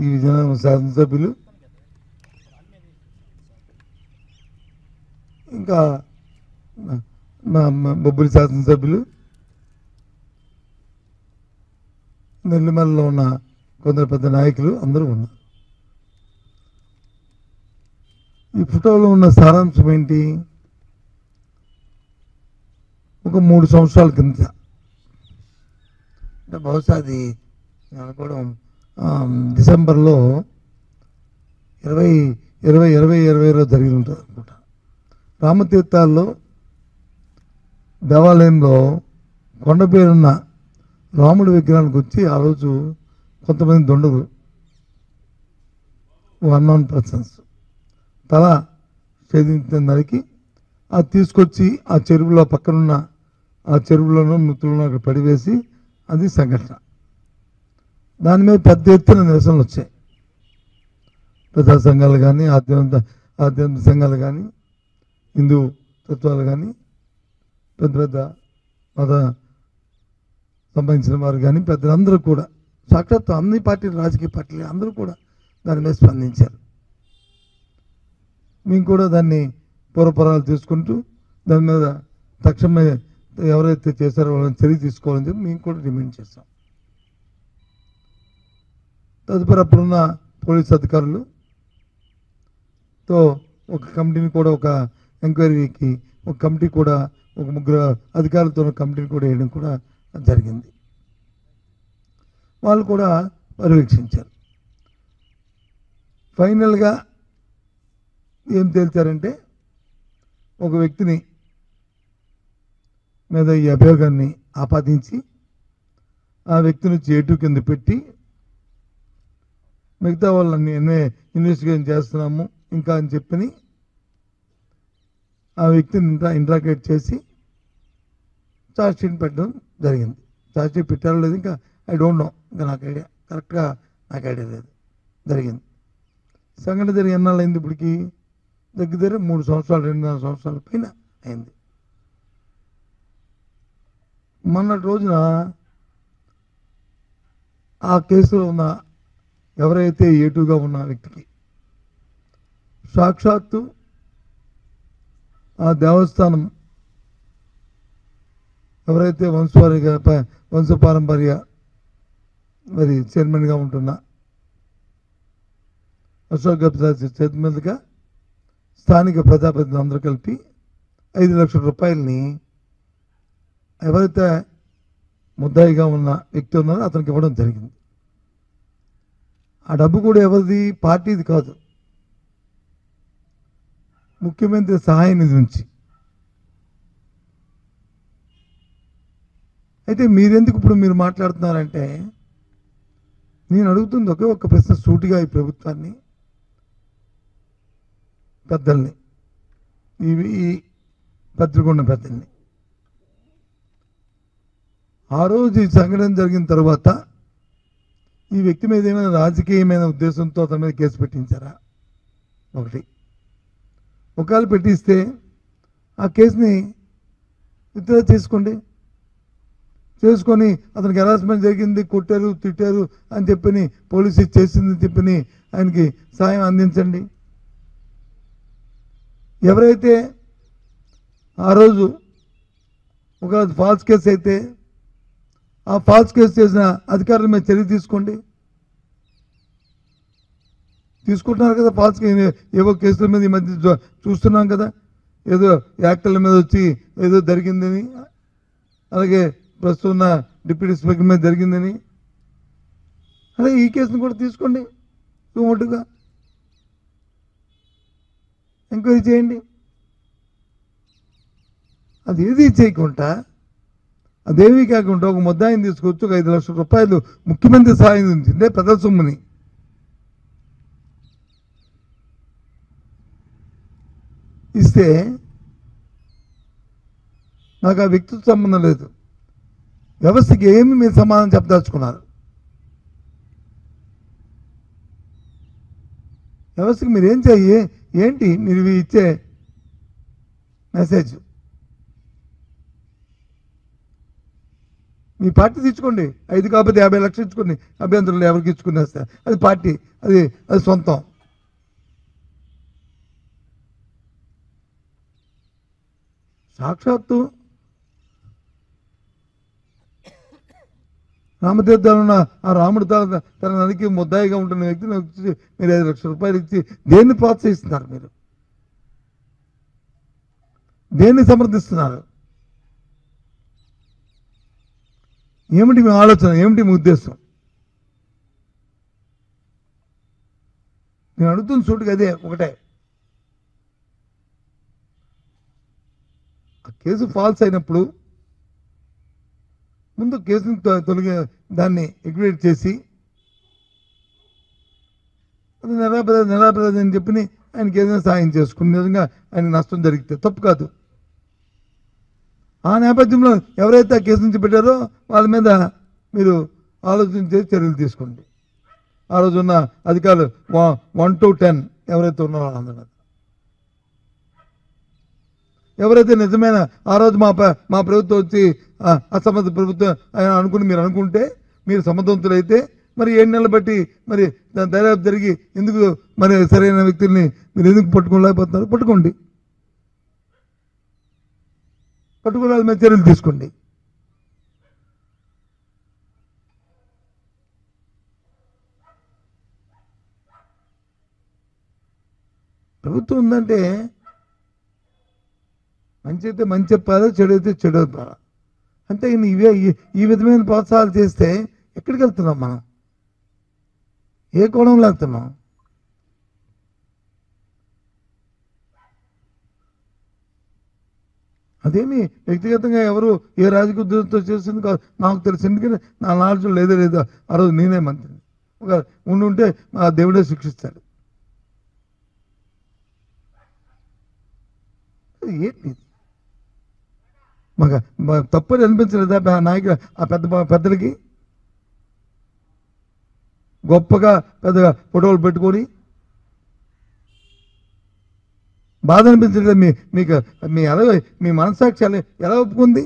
ఈ విజయనగరం శాసనసభ్యులు, ఇంకా బొబ్బిలి శాసనసభ్యులు, నెల్లిమలలో ఉన్న కొందరు పెద్ద నాయకులు అందరూ ఉన్నారు. ఈ ఫోటోలో ఉన్న సారాంశం ఏంటి? ఒక 3 సంవత్సరాల కింద, అంటే బహుశా అది అనుకోవడం డిసెంబర్లో 2020 జరిగి ఉంటుంది అనుకుంటా. రామతీర్థాల్లో దేవాలయంలో కొండ పేరున్న రాముడి విగ్రహానికి వచ్చి ఆ రోజు కొంతమంది దొండలు, అన్నోన్ పర్సన్స్ తల ఛేదించిన దానికి అది తీసుకొచ్చి ఆ చెరువులో పక్కనున్న ఆ చెరువులోనూ నృత్యులను అక్కడ పడివేసి అది సంఘటన. దాని మీద పెద్ద ఎత్తున నిరసనలు వచ్చాయి. ప్రజా సంఘాలు కానీ, ఆధ్యాత్మిక సంఘాలు కానీ, హిందూ తత్వాలు కానీ, పెద్ద పెద్ద మత సంబంధించిన వారు కానీ, పెద్దలందరూ కూడా, సాక్షాత్తు అన్ని పార్టీలు, రాజకీయ పార్టీలు అందరూ కూడా దాని మీద స్పందించారు. మేము కూడా దాన్ని పూర్వపరాలు తీసుకుంటూ దాని మీద తక్షణమే ఎవరైతే చేశారో వాళ్ళని చర్య తీసుకోవాలని చెప్పి మేము కూడా డిమాండ్ చేస్తాం. తదుపరి అప్పుడున్న పోలీస్ అధికారులతో ఒక కమిటీని కూడా, ఒక ఎంక్వైరీకి ఒక కమిటీ కూడా, ఒక 3 అధికారులతో కమిటీని కూడా వేయడం కూడా జరిగింది. వాళ్ళు కూడా పర్యవేక్షించారు. ఫైనల్గా ఏం తేల్చారంటే, ఒక వ్యక్తిని మీద ఈ అభియోగాన్ని ఆపాదించి ఆ వ్యక్తిని A2 కింద పెట్టి మిగతా వాళ్ళని ఇన్వెస్టిగేషన్ చేస్తున్నాము ఇంకా అని చెప్పి ఆ వ్యక్తిని ఇంట్రాగేట్ చేసి ఛార్జ్షీట్ పెట్టడం జరిగింది. ఛార్జ్షీట్ పెట్టారో లేదు ఇంకా ఐ డోంట్ నో, ఇంకా నాకు ఐడియా కరెక్ట్గా నాకు ఐడియా లేదు. జరిగింది. సంఘటన జరిగి ఎన్నాళ్ళు అయింది? ఇప్పటికి దగ్గర 3 సంవత్సరాలు, 2.5 సంవత్సరాల పైన అయింది. మొన్నటి రోజున ఆ కేసులో ఉన్న ఎవరైతే A2గా ఉన్న వ్యక్తికి సాక్షాత్తు ఆ దేవస్థానం ఎవరైతే వంశపారంపర్య మరి చైర్మన్గా ఉంటున్న అశోక్ గప్తా చేతి మీదుగా స్థానిక ప్రజాప్రతినిధులు అందరూ కలిపి 5 లక్షల రూపాయలని ఎవరైతే ముద్దాయిగా ఉన్న వ్యక్తి ఉన్నారో అతనికి ఇవ్వడం జరిగింది. ఆ డబ్బు కూడా ఎవరిది? పార్టీది కాదు, ముఖ్యమంత్రి సహాయ నిధి నుంచి. అయితే మీరెందుకు ఇప్పుడు మీరు మాట్లాడుతున్నారంటే, నేను అడుగుతుంది ఒకే ఒక్క ప్రశ్న సూటిగా ఈ ప్రభుత్వాన్ని, పెద్దల్ని, ఈ పత్రికొండ పెద్దల్ని. ఆ రోజు ఈ సంఘటన జరిగిన తర్వాత ఈ వ్యక్తి మీద ఏమైనా రాజకీయమైన ఉద్దేశంతో అతని మీద కేసు పెట్టించారా? ఒకటి. ఒకవేళ పెట్టిస్తే ఆ కేసుని విత్డ్రా చేసుకొని అతనికి హెరాస్మెంట్ జరిగింది, కొట్టారు, తిట్టారు అని చెప్పని, పోలీసు చేసింది చెప్పని ఆయనకి సాయం అందించండి. ఎవరైతే ఆ రోజు ఒక ఫాల్స్ కేసు అయితే ఆ ఫాల్స్ కేసు చేసిన అధికారుల మీద చర్య తీసుకోండి. తీసుకుంటున్నారు కదా, ఫాల్స్ ఏవో కేసుల మీద ఈ మధ్య చూస్తున్నాం కదా, ఏదో యాక్టర్ల మీద వచ్చి ఏదో జరిగిందని, అలాగే ప్రస్తుతం ఉన్న డిప్యూటీ స్పీకర్ మీద జరిగిందని, అలాగే ఈ కేసును కూడా తీసుకోండి, సుమోటుగా ఎంక్వైరీ చేయండి. అది ఏది చేయకుండా, అదేమీ కాకుండా ఒక ముద్దాయిని తీసుకొచ్చి ఒక 5 లక్షల రూపాయలు ముఖ్యమంత్రి సహాయం ఉంచిందే పెద్ద సొమ్ముని ఇస్తే నాకు ఆ వ్యక్తితో సంబంధం లేదు. వ్యవస్థకి ఏమి మీరు సమాధానం చెప్పదలుచుకున్నారు? వ్యవస్థకి మీరు ఏం చెయ్యి, ఏంటి మీరు ఇచ్చే మెసేజ్? మీ పార్టీ తెచ్చుకోండి, 5 కాకపోతే 50 లక్షలు ఇచ్చుకోండి, అభ్యంతరులు ఎవరికి ఇచ్చుకునేస్తా, అది పార్టీ, అది అది సొంతం. సాక్షాత్తు రామతీర్థంలో ఉన్న ఆ రాముడు తన నదికి ముద్దాయిగా ఉంటున్న వ్యక్తిని వచ్చి మీరు 5 లక్షల రూపాయలు ఇచ్చి దేన్ని ప్రోత్సహిస్తున్నారు? మీరు దేన్ని సమర్థిస్తున్నారు? ఏమిటి మీ ఆలోచన? ఏమిటి మీ ఉద్దేశం? నేను అడుగుతున్న సూటిగా అదే ఒకటే. ఆ కేసు ఫాల్స్ అయినప్పుడు ముందు కేసుని తొలగి దాన్ని ఎగ్వేట్ చేసి అది నిరాపరాధి అని చెప్పి ఆయనకి ఏదైనా సాయం చేసుకుని నిజంగా ఆయన నష్టం జరిగితే తప్పు కాదు. ఆ నేపథ్యంలో ఎవరైతే ఆ కేసు నుంచి పెట్టారో వాళ్ళ మీద మీరు ఆలోచించే చర్యలు తీసుకోండి. ఆ రోజున్న అధికారులు 1 to 10 ఎవరైతే ఉన్నారో వాళ్ళందరూ, ఎవరైతే నిజమైన ఆ రోజు మా ప్రభుత్వం వచ్చి అసమర్థ ప్రభుత్వం అనుకుని మీరు అనుకుంటే, మీరు సమర్థవంతులైతే మరి 7 నెలలు బట్టి మరి దర్యాప్తు జరిగి ఎందుకు మరి సరైన వ్యక్తుల్ని మీరు ఎందుకు పట్టుకోలేకపోతున్నారు? పట్టుకోండి, పట్టుకోవాలి, మీద చర్యలు తీసుకోండి. ప్రభుత్వం ఉందంటే మంచి అయితే మంచి చెప్పాలి, చెడు అయితే చెడు చెప్పాలి. అంటే ఇవే ఈ విధమైన ప్రోత్సాహాలు చేస్తే ఎక్కడికి వెళ్తున్నాం మనం? ఏ కోణంలో వెళ్తున్నాం? అదేమి వ్యక్తిగతంగా ఎవరు ఏ రాజకీయ ఉద్యోగంతో చేసింది కాదు, నాకు తెలిసి. ఎందుకంటే నా నాలెడ్జ్ లేదో ఆ రోజు నేనే మంత్రిని. ఒక ఉంటే ఆ దేవుడే శిక్షిస్తాడు. ఏంటి మాకు తప్పని అనిపించలేదా నాయకులు? ఆ పెద్దలకి గొప్పగా పెద్దగా ఫోటోలు పెట్టుకొని బాధ అనిపించలేదా? మీకు మీ మనస్సాక్షి ఎలా ఒప్పుకుంది?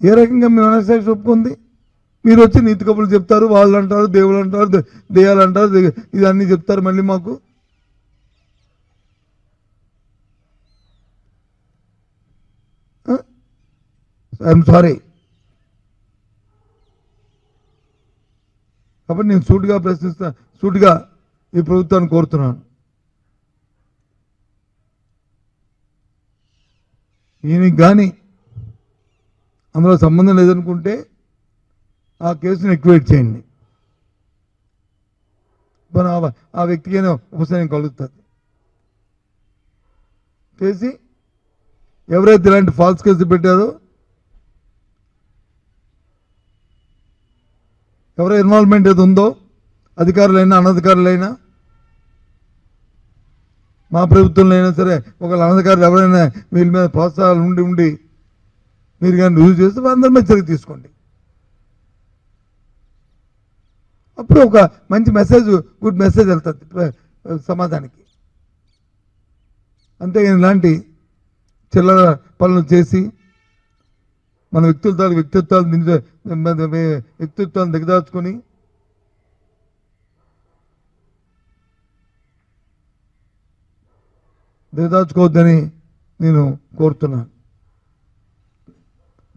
ఏ రకంగా మీ మనస్సాక్షి ఒప్పుకుంది? మీరు వచ్చి నీతి కబుర్లు చెప్తారు, వాళ్ళు అంటారు, దేవుళ్ళు అంటారు, దెయ్యాలు అంటారు, ఇదన్నీ చెప్తారు మళ్ళీ మాకు. I'm sorry. కాబట్టి నేను సూటిగా సూటిగా ఈ ప్రభుత్వాన్ని కోరుతున్నాను. ఈయనకి కానీ అందులో సంబంధం లేదనుకుంటే ఆ కేసును ఎక్వివేట్ చేయండి. ఆ వ్యక్తికైనా ఉపశమనం కలుగుతుంది. చేసి ఎవరైతే ఇలాంటి ఫాల్స్ కేసు పెట్టారో, ఎవరో ఇన్వాల్వ్మెంట్ ఏది ఉందో, అధికారులైనా అనధికారులైనా, మా ప్రభుత్వంలో అయినా సరే ఒకవేళ అనధికారులు ఎవరైనా వీళ్ళ మీద ప్రోత్సాహాలు ఉండి మీరు కానీ రుజువు చేస్తే అందరి మీద చర్య తీసుకోండి. అప్పుడు ఒక మంచి మెసేజ్, గుడ్ మెసేజ్ వెళ్తుంది సమాజానికి. అంతేగాని ఇలాంటి చిల్లర పనులు చేసి మన వ్యక్తిత్వాలను దిగదార్చుకొని దిగదార్చుకోవద్దని నేను కోరుతున్నాను.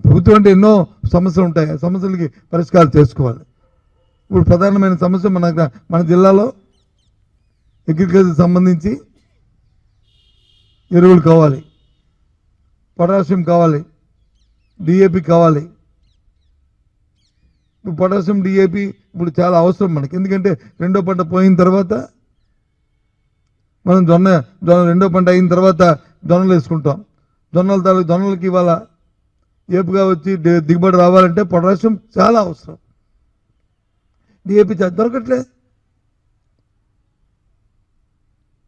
ప్రభుత్వం అంటే ఎన్నో సమస్యలు ఉంటాయి, ఆ సమస్యలకి పరిష్కారం చేసుకోవాలి. ఇప్పుడు ప్రధానమైన సమస్య మన జిల్లాలో అగ్రికల్చర్ సంబంధించి ఎరువులు కావాలి, పొటాషియం కావాలి, డిఏపి కావాలి. ఇప్పుడు పొటాషియం డిఏపి ఇప్పుడు చాలా అవసరం మనకి. ఎందుకంటే రెండో పంట పోయిన తర్వాత మనం జొన్న రెండో పంట అయిన తర్వాత జొన్నలు వేసుకుంటాం. జొన్నలకి ఇవాళ ఏపుగా వచ్చి దిగుబడి రావాలంటే పొటాషియం చాలా అవసరం. డిఏపి దొరకట్లే.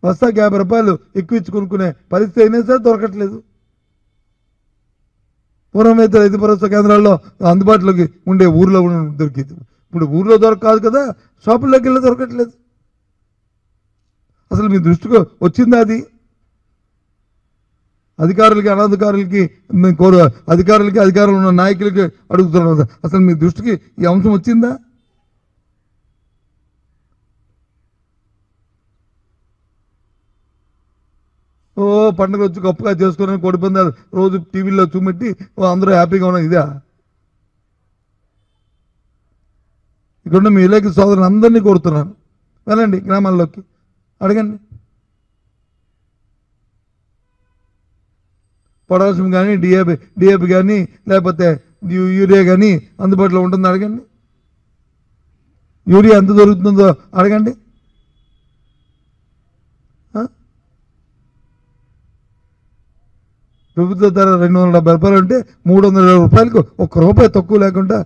బస్తాకి 50 రూపాయలు ఎక్కువ ఇచ్చి కొనుక్కునే పరిస్థితి అయినా సరే దొరకట్లేదు. పూర్వం అయితే రైతు భరోసా కేంద్రాల్లో అందుబాటులోకి ఉండే ఊర్లో దొరికేది. ఇప్పుడు ఊర్లో దొరకదు కదా, షాపుల్లోకి వెళ్ళి దొరకట్లేదు. అసలు మీ దృష్టికి వచ్చిందా అది? అధికారులకి అనధికారులకి అధికారులకి అధికారులు ఉన్న నాయకులకి అడుగుతున్నాను, అసలు మీ దృష్టికి ఈ అంశం వచ్చిందా? ఓ పండుగ వచ్చి గొప్పగా చేసుకుని కోడి పందాలు రోజు టీవీలో చూపెట్టి అందరూ హ్యాపీగా ఉన్నారు. ఇదా ఇక్కడ మీ విలేకరు సోదరులు అందరినీ కోరుతున్నాను, వెళ్ళండి గ్రామాల్లోకి అడగండి. పొటాషియం కానీ డిఏపి కానీ లేకపోతే యూరియా కానీ అందుబాటులో ఉంటుందో అడగండి. యూరియా ఎంత దొరుకుతుందో అడగండి. ప్రభుత్వ ధర 270 రూపాయలు ఉంటే 320 రూపాయలకు ₹1 తక్కువ లేకుండా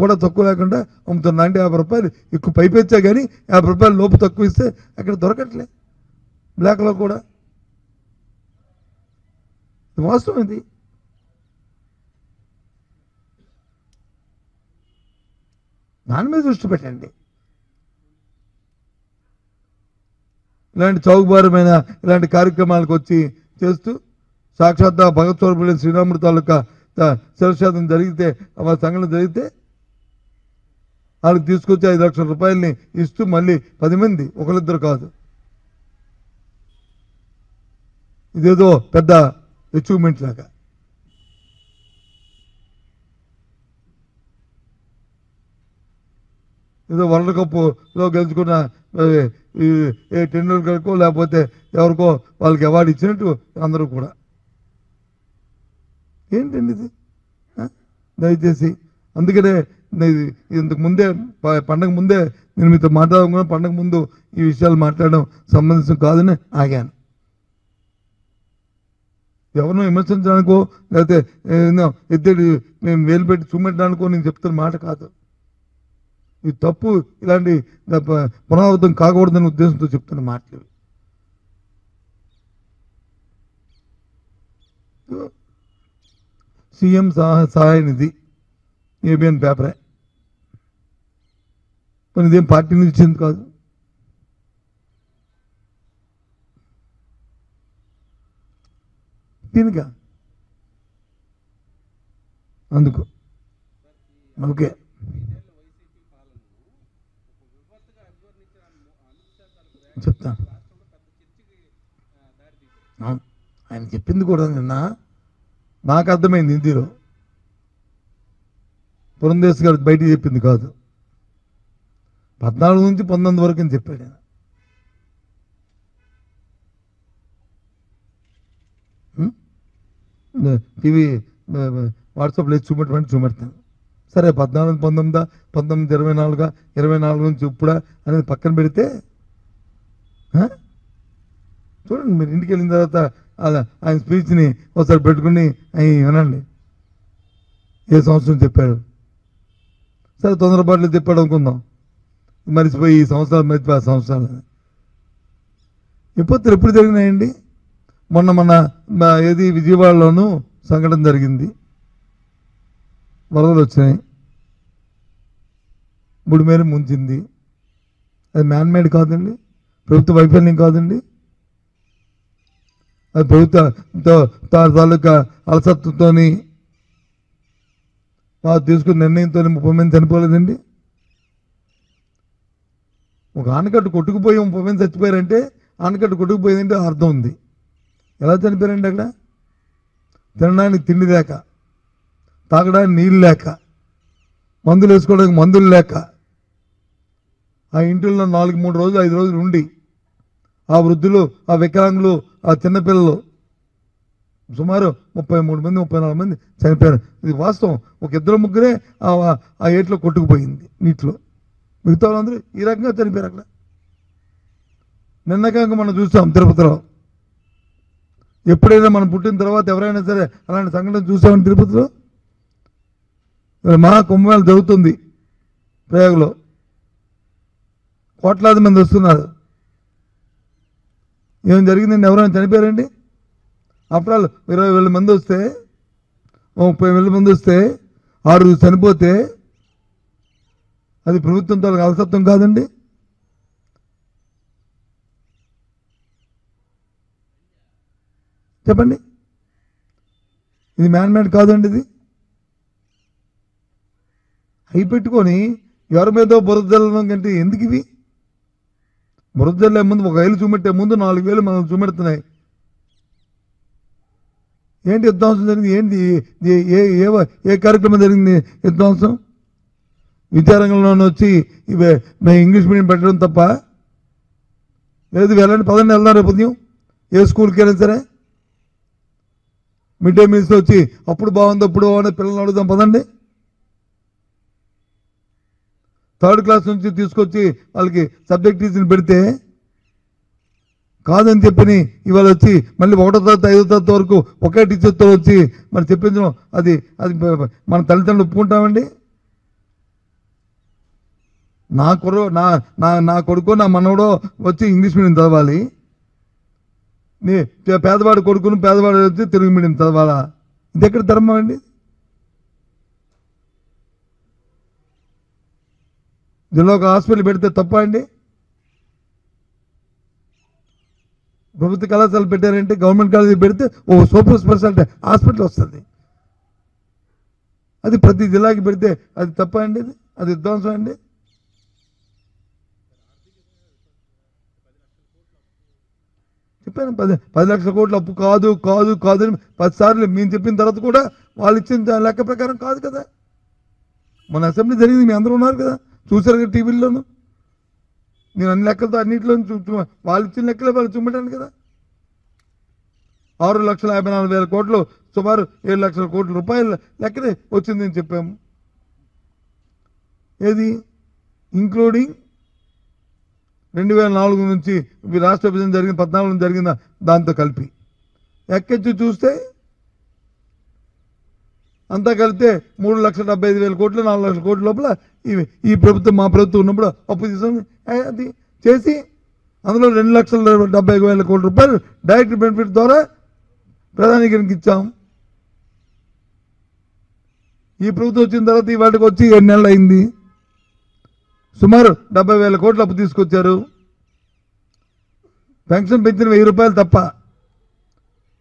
కూడా తక్కువ లేకుండా అమ్ముతున్నా. అంటే 50 రూపాయలు ఎక్కువ పైపెచ్చా కానీ 50 రూపాయలు లోపు తక్కువ ఇస్తే అక్కడ దొరకట్లే, బ్లాక్లో కూడా. వాస్తవం ఇది. దాని మీద దృష్టి పెట్టండి. ఇలాంటి చౌకబారమైన ఇలాంటి కార్యక్రమాలకు వచ్చి చేస్తూ సాక్షాత్ భగత్ స్వరూపుడైన శ్రీరాముడి తాలూకా శిరఛేదం జరిగితే, సంఘటన జరిగితే వాళ్ళకి తీసుకొచ్చి 5 లక్షల రూపాయలని ఇస్తూ మళ్ళీ 10 మంది, ఒకరిద్దరు కాదు, ఇదేదో పెద్ద అచీవ్మెంట్ లాగా. ఏదో వరల్డ్ కప్లో గెలుచుకున్న టెండూల్కర్కో లేకపోతే ఎవరికో వాళ్ళకి అవార్డు ఇచ్చినట్టు అందరూ కూడా. ఏంటండి ఇది? దయచేసి అందుకనే ఇంతకు ముందే పండగ ముందే నేను మీతో మాట్లాడకుండా పండగ ముందు ఈ విషయాలు మాట్లాడడం సంబంధించిన కాదని ఆగాను. ఎవరినో విమర్శించడానికో లేకపోతే ఎత్తేటి మేము వేలు పెట్టి చూపెట్టడానికో నేను చెప్తున్న మాట కాదు. ఇది తప్పు, ఇలాంటి పునరావృతం కాకూడదనే ఉద్దేశంతో చెప్తున్న మాటలు. సీఎం సహాయ నిధి ఏబిఎన్ పేపరే, కానీ ఇదేం పార్టీ నుంచి ఇచ్చింది కాదు. దీనికా అందుకు ఓకే చెప్తాను. ఆయన చెప్పింది కూడా నిన్న నాకు అర్థమైంది. హిందీలో పురంధేశ్ గారు బయటికి చెప్పింది కాదు. 14 నుంచి 19 వరకు అని చెప్పాడు ఆయన. టీవీ వాట్సాప్లో చూపెడతాను. సరే 14, 19, 19, 24 నుంచి ఇప్పుడా అనేది పక్కన పెడితే చూడండి. మీరు ఇంటికి వెళ్ళిన తర్వాత ఆయన స్పీచ్ని ఒకసారి పెట్టుకుని వినండి. ఏ సంవత్సరం చెప్పాడు? సరే తొందరపాట్లు చెప్పాడు అనుకుందాం, మర్చిపోయి ఈ సంవత్సరాలు మర్చిపోయి ఆ సంవత్సరాలు. విపత్తులు ఎప్పుడు జరిగినాయండి? మొన్న ఏది విజయవాడలోనూ సంఘటన జరిగింది, వరదలు వచ్చినాయి, బుడిమేరు ముంచింది. అది మ్యాన్మేడ్ కాదండి, ప్రభుత్వ వైఫల్యం కాదండి, అది ప్రభుత్వ తాలూకా అలసత్వంతో తీసుకున్న నిర్ణయంతో 30 మంది చనిపోలేదండి. ఒక ఆనకట్టు కొట్టుకుపోయి 30 మంది చచ్చిపోయారంటే ఆనకట్టు కొట్టుకుపోయిందంటే అర్థం ఉంది. ఎలా చనిపోయారండి? అక్కడ తినడానికి తిండి లేక, తాగడానికి నీళ్ళు లేక, మందులు వేసుకోవడానికి మందులు లేక, ఆ ఇంటిల్లో 3 రోజులు 5 రోజులు ఉండి ఆ వృద్ధులు, ఆ వికలాంగులు, ఆ చిన్నపిల్లలు సుమారు 33 మంది 34 మంది చనిపోయారు. ఇది వాస్తవం. ఒక 2-3 ఆ ఏట్లో కొట్టుకుపోయింది నీటిలో, మిగతా వాళ్ళందరూ ఈ రకంగా చనిపోయారు అక్కడ. నిన్నకంగా మనం చూసాం తిరుపతిలో. ఎప్పుడైనా మనం పుట్టిన తర్వాత ఎవరైనా సరే అలాంటి సంఘటన చూసామని తిరుపతిలో మహా కుంభమేళ జరుగుతుంది ప్రయాగలో, కోట్లాది మంది వస్తున్నారు. ఏం జరిగిందండి? ఎవరైనా చనిపోయారండి? ఆఫ్టర్ ఆల్ 20,000 మంది వస్తే, 30,000 మంది వస్తే 6 చనిపోతే అది ప్రభుత్వంతో అలసత్వం కాదండి? చెప్పండి. ఇది మ్యాన్మేడ్ కాదండి. ఇది అవి పెట్టుకొని ఎవరి మీద బురద జల్లడం కంటే ఎందుకు ఇవి? బురద జల్లే ముందు ఒక వేలు చూపెట్టే ముందు 4 వేలు మనం చూపెడుతున్నాయి. ఏంటి విధ్వంసం జరిగింది? ఏంటి ఏ కార్యక్రమం జరిగింది విధ్వంసం? విద్యారంగంలోనే వచ్చి ఇంగ్లీష్ మీడియం పెట్టడం తప్ప లేదు. వెళ్ళండి, పదండి, వెళ్దాం రేపు ఉదయం ఏ స్కూల్కి వెళ్ళినా సరే. మిడ్ డే మీల్స్లో వచ్చి అప్పుడు బాగుంది అప్పుడు బాగుంది పిల్లల్ని అడుగుదాం పదండి. 3rd క్లాస్ నుంచి తీసుకొచ్చి వాళ్ళకి సబ్జెక్ట్ టీచర్ని పెడితే కాదని చెప్పని ఇవాళ వచ్చి మళ్ళీ 1వ తరగతి 5వ తరగతి వరకు ఒకే టీచర్తో వచ్చి మరి చెప్పించడం అది మన తల్లిదండ్రులు ఒప్పుకుంటామండి? నా కొడుకు నా మనవడో వచ్చి ఇంగ్లీష్ మీడియం చదవాలి, పేదవాడి కొడుకును పేదవాడు వచ్చి తెలుగు మీడియం చదవాలా? ఇది ఎక్కడ ధర్మం అండి? జిల్లా ఒక హాస్పిటల్ పెడితే తప్ప అండి? ప్రభుత్వ కళాశాలలు పెట్టారంటే గవర్నమెంట్ కాలేజీ పెడితే ఓ సూపర్ స్పెషాలిటీ హాస్పిటల్ వస్తుంది. అది ప్రతి జిల్లాకి పెడితే అది తప్ప అండి? అది విధ్వంసం అండి? చెప్పాను 10 లక్షల కోట్ల అప్పు కాదు కాదు కాదు అని 10 సార్లు మేము చెప్పిన తర్వాత కూడా వాళ్ళు ఇచ్చిన లెక్క ప్రకారం కాదు కదా. మన అసెంబ్లీ జరిగింది, మీ అందరూ ఉన్నారు కదా, చూశారు కదా టీవీల్లోనూ. నేను అన్ని లెక్కలతో అన్నింటిలో వాళ్ళు ఇచ్చిన లెక్కలే వాళ్ళు చూపెట్టాను కదా. 6,54,000 కోట్లు సుమారు 7 లక్షల కోట్ల రూపాయల లెక్కనే వచ్చిందని చెప్పాము. ఏది ఇంక్లూడింగ్ 2004 నుంచి రాష్ట్ర విభజన జరిగిన 14 నుంచి జరిగిన దాంతో కలిపి ఎక్కించి చూస్తే అంతా కలిపితే 3,75,000 కోట్లు 4 లక్షల కోట్ల లోపల ఈ ప్రభుత్వం మా ప్రభుత్వం ఉన్నప్పుడు అప్పు తీసుకొని అది చేసి అందులో 2,70,000 కోట్ల రూపాయలు డైరెక్ట్ బెనిఫిట్ ద్వారా ప్రధానికి ఇచ్చాం. ఈ ప్రభుత్వం వచ్చిన తర్వాత ఈ వాటికి వచ్చి 7 నెలలు అయింది. సుమారు 70,000 కోట్లు అప్పు తీసుకొచ్చారు. పెన్షన్ పెంచిన 1,000 రూపాయలు తప్ప,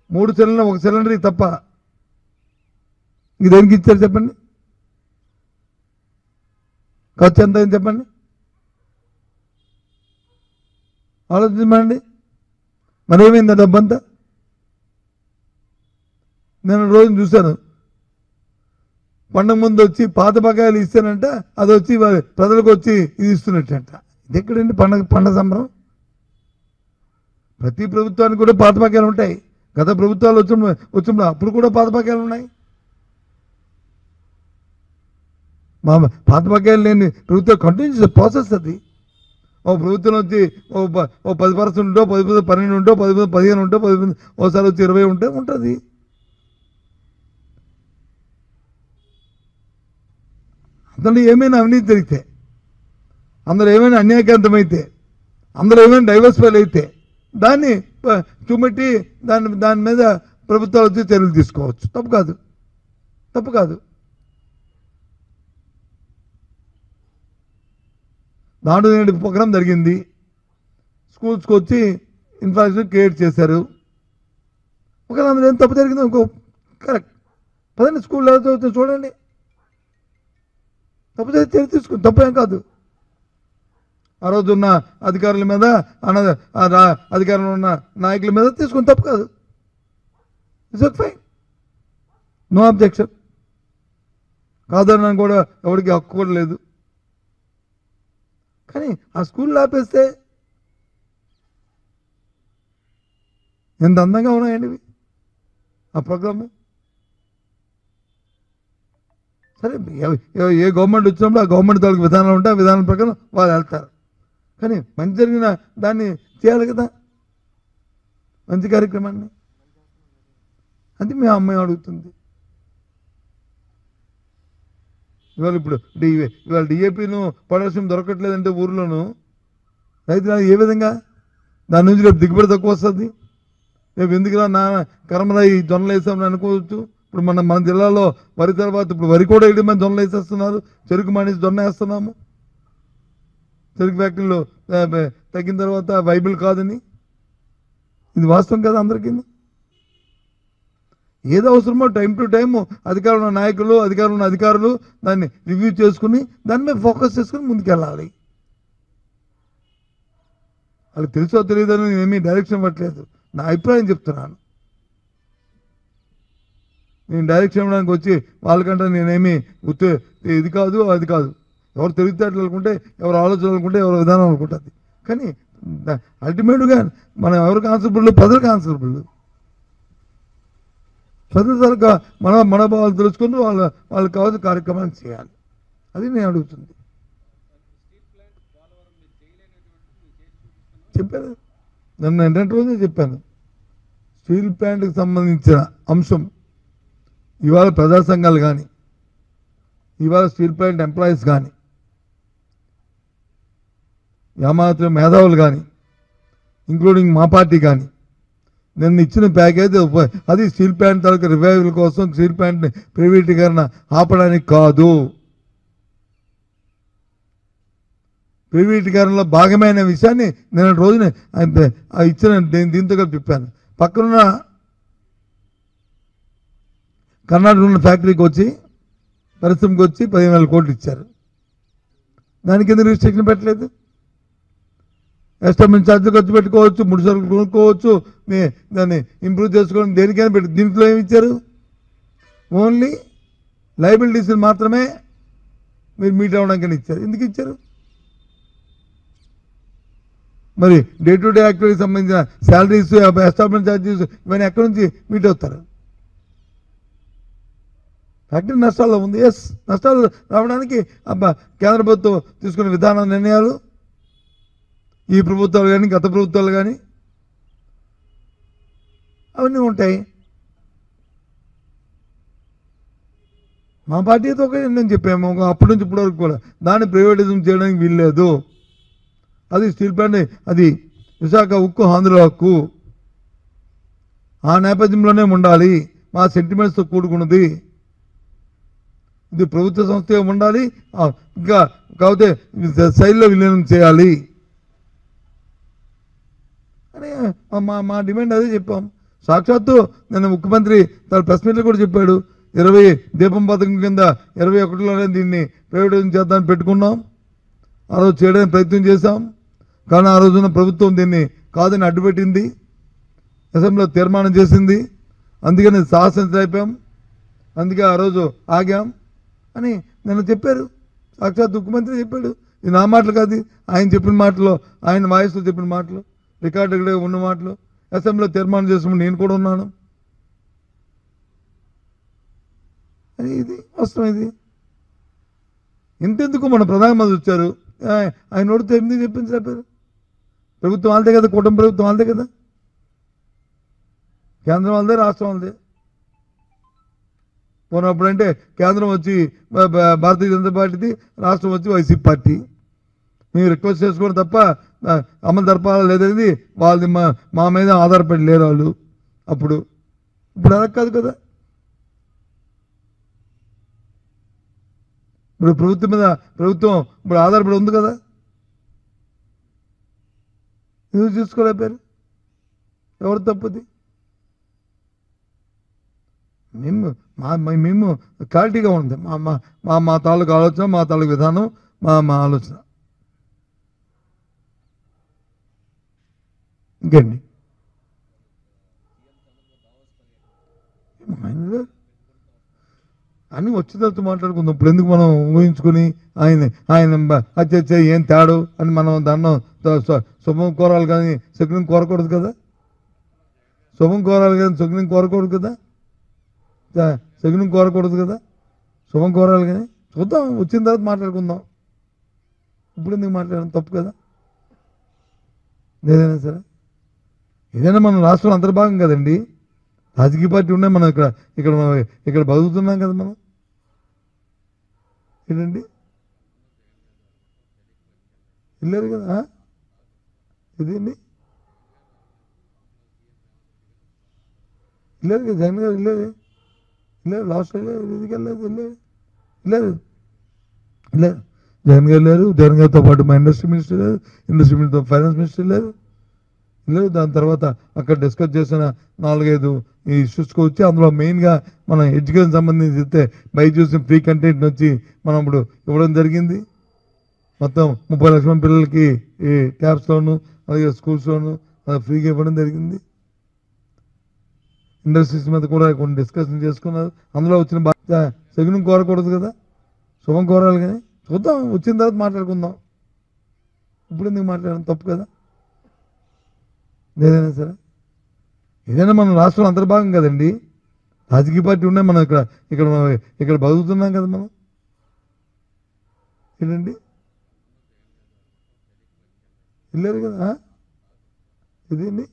3 సిలిండర్ 1 సిలిండర్ తప్ప ఇది దేనికి ఇచ్చారు చెప్పండి? ఖర్చు ఎంత అయింది చెప్పండి? ఆలోచించమండి. మరి ఏమైంది డబ్బంతా? నేను రోజు చూశాను, పండగ ముందు వచ్చి పాత బకాయిలు ఇస్తానంట, అది వచ్చి ప్రజలకు వచ్చి ఇది ఇస్తున్నట్టంట. ఇది ఎక్కడండి పండగ సంబరం? ప్రతి ప్రభుత్వానికి కూడా పాత బకాయిలు ఉంటాయి. గత ప్రభుత్వాలు వచ్చినప్పుడు అప్పుడు కూడా పాత బకాయిలు ఉన్నాయి. మా పాత బకాయిలు లేని ప్రభుత్వం కంటిన్యూస్ ప్రాసెస్ అది. ఓ ప్రభుత్వం వచ్చి ఓ 10% ఉంటో 10%, 12 ఉంటో 10%, 15 ఉంటో 10%, ఓసారి వచ్చి 20 ఉంటే ఉంటుంది. అందులో ఏమైనా అవినీతి జరిగితే, అందులో ఏమైనా అన్యాయకాంతమైతే, అందులో ఏమైనా డైవర్స్ఫైల్ అయితే దాన్ని చూపెట్టి దాని మీద ప్రభుత్వాలు వచ్చి చర్యలు తీసుకోవచ్చు. తప్పు కాదు. నాడు నేడు ప్రోగ్రాం జరిగింది, స్కూల్స్కి వచ్చి ఇన్ఫ్రాస్ట్రక్చర్ క్రియేట్ చేశారు. ఒకవేళ అందులో ఏం తప్పు జరిగిందో ఇంకో కరెక్ట్ పదండి స్కూల్లో చూడండి, తప్పు చేసి చర్య తీసుకుని తప్పేం కాదు. ఆ రోజు ఉన్న అధికారుల మీద అధికారంలో ఉన్న నాయకుల మీద తీసుకుని తప్పు కాదు. It's okay, fine, no objection. కాదన్నా కూడా ఎవరికి హక్కు కూడా లేదు. కానీ ఆ స్కూల్లో ఆపేస్తే ఎంత అందంగా ఉన్నాయండి ఇవి ఆ ప్రోగ్రాము. సరే, ఏ గవర్నమెంట్ వచ్చినప్పుడు ఆ గవర్నమెంట్ తాలూకు విధానాలు ఉంటే ఆ విధానం ప్రకారం వాళ్ళు వెళ్తారు. కానీ మంచి జరిగిన దాన్ని చేయాలి కదా, మంచి కార్యక్రమాన్ని. అది మీ అమ్మాయి అడుగుతుంది. ఇవాళ డిఏపీను పొటాషియం దొరకట్లేదంటే ఊర్లోనూ రైతులు ఏ విధంగా దాని నుంచి రేపు దిగుబడి తక్కువ వస్తుంది. రేపు ఎందుకులా నా కర్మరాయి జొన్నలు వేసామని అనుకోవచ్చు. ఇప్పుడు మన జిల్లాలో వరి తర్వాత ఇప్పుడు వరి కూడా వేయడం మంది జొన్నలు వేసేస్తున్నారు. చెరుకు మానేసి జొన్న వేస్తున్నాము. చెరుకు ఫ్యాక్టరీలో తగ్గిన తర్వాత వైబుల్ కాదని, ఇది వాస్తవం కదా అందరికీ. ఏది అవసరమో టైం టు టైం అధికారంలో నాయకులు అధికారులు దాన్ని రివ్యూ చేసుకుని దాని మీద ఫోకస్ చేసుకుని ముందుకెళ్ళాలి. వాళ్ళకి తెలుసో తెలియదని నేనేమీ డైరెక్షన్ ఇవ్వట్లేదు, నా అభిప్రాయం చెప్తున్నాను. నేను డైరెక్షన్ ఇవ్వడానికి వచ్చి వాళ్ళకంటే నేనేమి ఇది కాదు అది కాదు. ఎవరు తెలివితేటలు అనుకుంటే, ఎవరు ఆలోచన అనుకుంటే, ఎవరు విధానం అనుకుంటుంది. కానీ అల్టిమేట్గా మనం ఎవరికి ఆన్సరబుల్? ప్రజలకు ఆన్సరబుల్. ప్రజలకు మన మనోభావాలు తెలుసుకుని వాళ్ళకి కావాల్సిన కార్యక్రమాన్ని చేయాలి. అది నేను అడుగుతుంది. చెప్పాను, నన్ను ఏంటంటే రోజే చెప్పాను. స్టీల్ ప్లాంట్కి సంబంధించిన అంశం ఇవాళ ప్రజా సంఘాలు కానీ, ఇవాళ స్టీల్ ప్లాంట్ ఎంప్లాయీస్ కానీ, యామాత్రం మేధావులు కానీ, ఇంక్లూడింగ్ మా పార్టీ కానీ, నిన్న ఇచ్చిన ప్యాకేజ్ అది స్టీల్ ప్లాంట్ తాలూకు రివైవల్ కోసం, స్టీల్ ప్లాంట్ని ప్రైవేటీకరణ ఆపడానికి కాదు. ప్రైవేటీకరణలో భాగమైన విషయాన్ని నిన్న రోజున ఇచ్చిన దీంతో కలిపి చెప్పాను. పక్కనున్న కర్ణాటకలో ఉన్న ఫ్యాక్టరీకి వచ్చి, పరిశ్రమకి వచ్చి 15,000 కోట్లు ఇచ్చారు. దానికి ఎందుకు రిస్ట్రిక్షన్ పెట్టలేదు? ఎస్టాబ్లిష్ ఛార్జీలు ఖర్చు పెట్టుకోవచ్చు, ముడి సరుకులు కొనుక్కోవచ్చు, దాన్ని ఇంప్రూవ్ చేసుకోవడం దేనికైనా పెట్టి. దీంట్లో ఏమి ఇచ్చారు? ఓన్లీ లయబిలిటీస్ని మాత్రమే మీరు మీట్ అవ్వడానికి ఇచ్చారు. ఎందుకు ఇచ్చారు? మరి డే టు డే యాక్టివిటీకి సంబంధించిన శాలరీస్, ఎస్టాబ్లిష్ ఛార్జెస్ ఇవన్నీ ఎక్కడి నుంచి మీట్ అవుతారు? ఫ్యాక్టరీ నష్టాల్లో ఉంది. ఎస్, నష్టాలు రావడానికి కేంద్ర ప్రభుత్వం తీసుకున్న విధాన నిర్ణయాలు, ఈ ప్రభుత్వాలు కానీ గత ప్రభుత్వాలు కానీ అవన్నీ ఉంటాయి. మా పార్టీతో ఒక నేను చెప్పాము అప్పటి నుంచి ఇప్పటి వరకు కూడా, దాన్ని ప్రైవేటిజం చేయడానికి వీల్లేదు. అది స్టీల్ ప్లాంట్, అది విశాఖ ఉక్కు, ఆంధ్ర హక్కు, ఆ నేపథ్యంలోనే ఉండాలి. మా సెంటిమెంట్స్తో కూడుకున్నది. ఇది ప్రభుత్వ సంస్థ ఉండాలి. ఇంకా కాకపోతే శైలిలో విలీనం చేయాలి అని మా డిమాండ్ అదే చెప్పాం. సాక్షాత్తు నేను ముఖ్యమంత్రి తన ప్రెస్ మీట్లో కూడా చెప్పాడు. 20 దీపం పథకం కింద 21లోనే దీన్ని ప్రైవేటైజేషన్ చేద్దామని పెట్టుకున్నాం. ఆ రోజు చేయడానికి ప్రయత్నం చేశాం. కానీ ఆ రోజున ప్రభుత్వం దీన్ని కాదని అడ్డుపెట్టింది, అసెంబ్లీలో తీర్మానం చేసింది. అందుకని సాహసించలేపాం, అందుకే ఆ రోజు ఆగాం అని నిన్న చెప్పారు. సాక్షాత్ ముఖ్యమంత్రి చెప్పాడు. ఇది నా మాటలు కాదు, ఆయన చెప్పిన మాటలు, ఆయన వాయిస్లో చెప్పిన మాటలు, రికార్డు ఉన్న మాటలు. అసెంబ్లీలో తీర్మానం చేసినప్పుడు నేను కూడా ఉన్నాను. అని ఇది వాస్తవం. ఇది ఇంతెందుకు మన ప్రధానమంత్రి వచ్చారు, ఆయన నోడితే ఎందుకు చెప్పించలేపారు? ప్రభుత్వం వాళ్ళదే కదా, కూటమి ప్రభుత్వం వాళ్ళదే కదా, కేంద్రం వాళ్ళదే, రాష్ట్రం వాళ్ళదే. పోనప్పుడంటే కేంద్రం వచ్చి భారతీయ జనతా పార్టీది, రాష్ట్రం వచ్చి వైసీపీ పార్టీ. మేము రిక్వెస్ట్ చేసుకోవడం తప్ప అమలు జరపాలా లేదనేది వాళ్ళది మా మీద ఆధారపడి లేరు వాళ్ళు. ఇప్పుడు అలా కాదు కదా. ఇప్పుడు ప్రభుత్వం మీద ప్రభుత్వం ఇప్పుడు ఆధారపడి ఉంది కదా. ఎందుకు చూసుకోలేపారు? ఎవరు తప్పుది? మేము క్లారిటీగా ఉంది. మా తాలూకు ఆలోచన, మా తాలూకు విధానం, మా ఆలోచన. ఇంకండి అన్నీ వచ్చిన తర్వాత మాట్లాడుకుందాం. ఇప్పుడు ఎందుకు మనం ఊహించుకుని ఆయన అచ్చే ఏం తేడు అని మనం దాన్ని శుభం కోరాలి కానీ శకునం కోరకూడదు కదా. శుభం కోరాలి కానీ శకునం కోరకూడదు కదా. శకునం కోరకూడదు కదా, శుభం కోరాలి కానీ. చూద్దాం, వచ్చిన తర్వాత మాట్లాడుకుందాం. ఇప్పుడు ఎందుకు మాట్లాడడం తప్పు కదా. ఏదైనా సరే, ఏదైనా మన రాష్ట్రంలో అంతర్భాగం కదండి. రాజకీయ పార్టీ ఉన్నాయి, మనం ఇక్కడ బతుకుతున్నాం కదా మనం. ఏంటండి వెళ్ళారు కదా, ఇదేంటి వెళ్ళారు కదా, జగన్ గారు వెళ్ళారు, లాస్ట్ ఎందుకు వెళ్ళారు జగన్ గారు లేరు. జగన్ గారితో పాటు మా ఇండస్ట్రీ మినిస్టర్ లేరు, ఇండస్ట్రీ మినిస్టర్ ఫైనాన్స్ మినిస్టర్ లేరు. లేదు దాని తర్వాత అక్కడ డిస్కస్ చేసిన 4-5 ఈ ఇష్యూస్కి వచ్చి అందులో మెయిన్గా మనం ఎడ్యుకేషన్ సంబంధించి ఇస్తే బైజూస్ ఫ్రీ కంటెంట్ వచ్చి మనం ఇప్పుడు ఇవ్వడం జరిగింది. మొత్తం 30 లక్షల మంది పిల్లలకి ఈ ట్యాబ్స్లోను అలాగే స్కూల్స్లోను ఫ్రీగా ఇవ్వడం జరిగింది. ఇండస్ట్రీస్ మీద కూడా కొన్ని డిస్కషన్ చేసుకున్నారు. అందులో వచ్చిన బాగా శకునం కోరకూడదు కదా, శుభం కోరాలి. కానీ చూద్దాం, వచ్చిన తర్వాత మాట్లాడుకుందాం. ఇప్పుడు ఎందుకు మాట్లాడడం తప్పు కదా. ఏదైనా సరే ఏదైనా మన రాష్ట్రంలో అంతర్భాగం కదండి. రాజకీయ పార్టీ ఉన్నాయి, మనం ఇక్కడ బతుకుతున్నాం కదా మనం. ఏంటండి వెళ్ళారు కదా, ఇదేంటి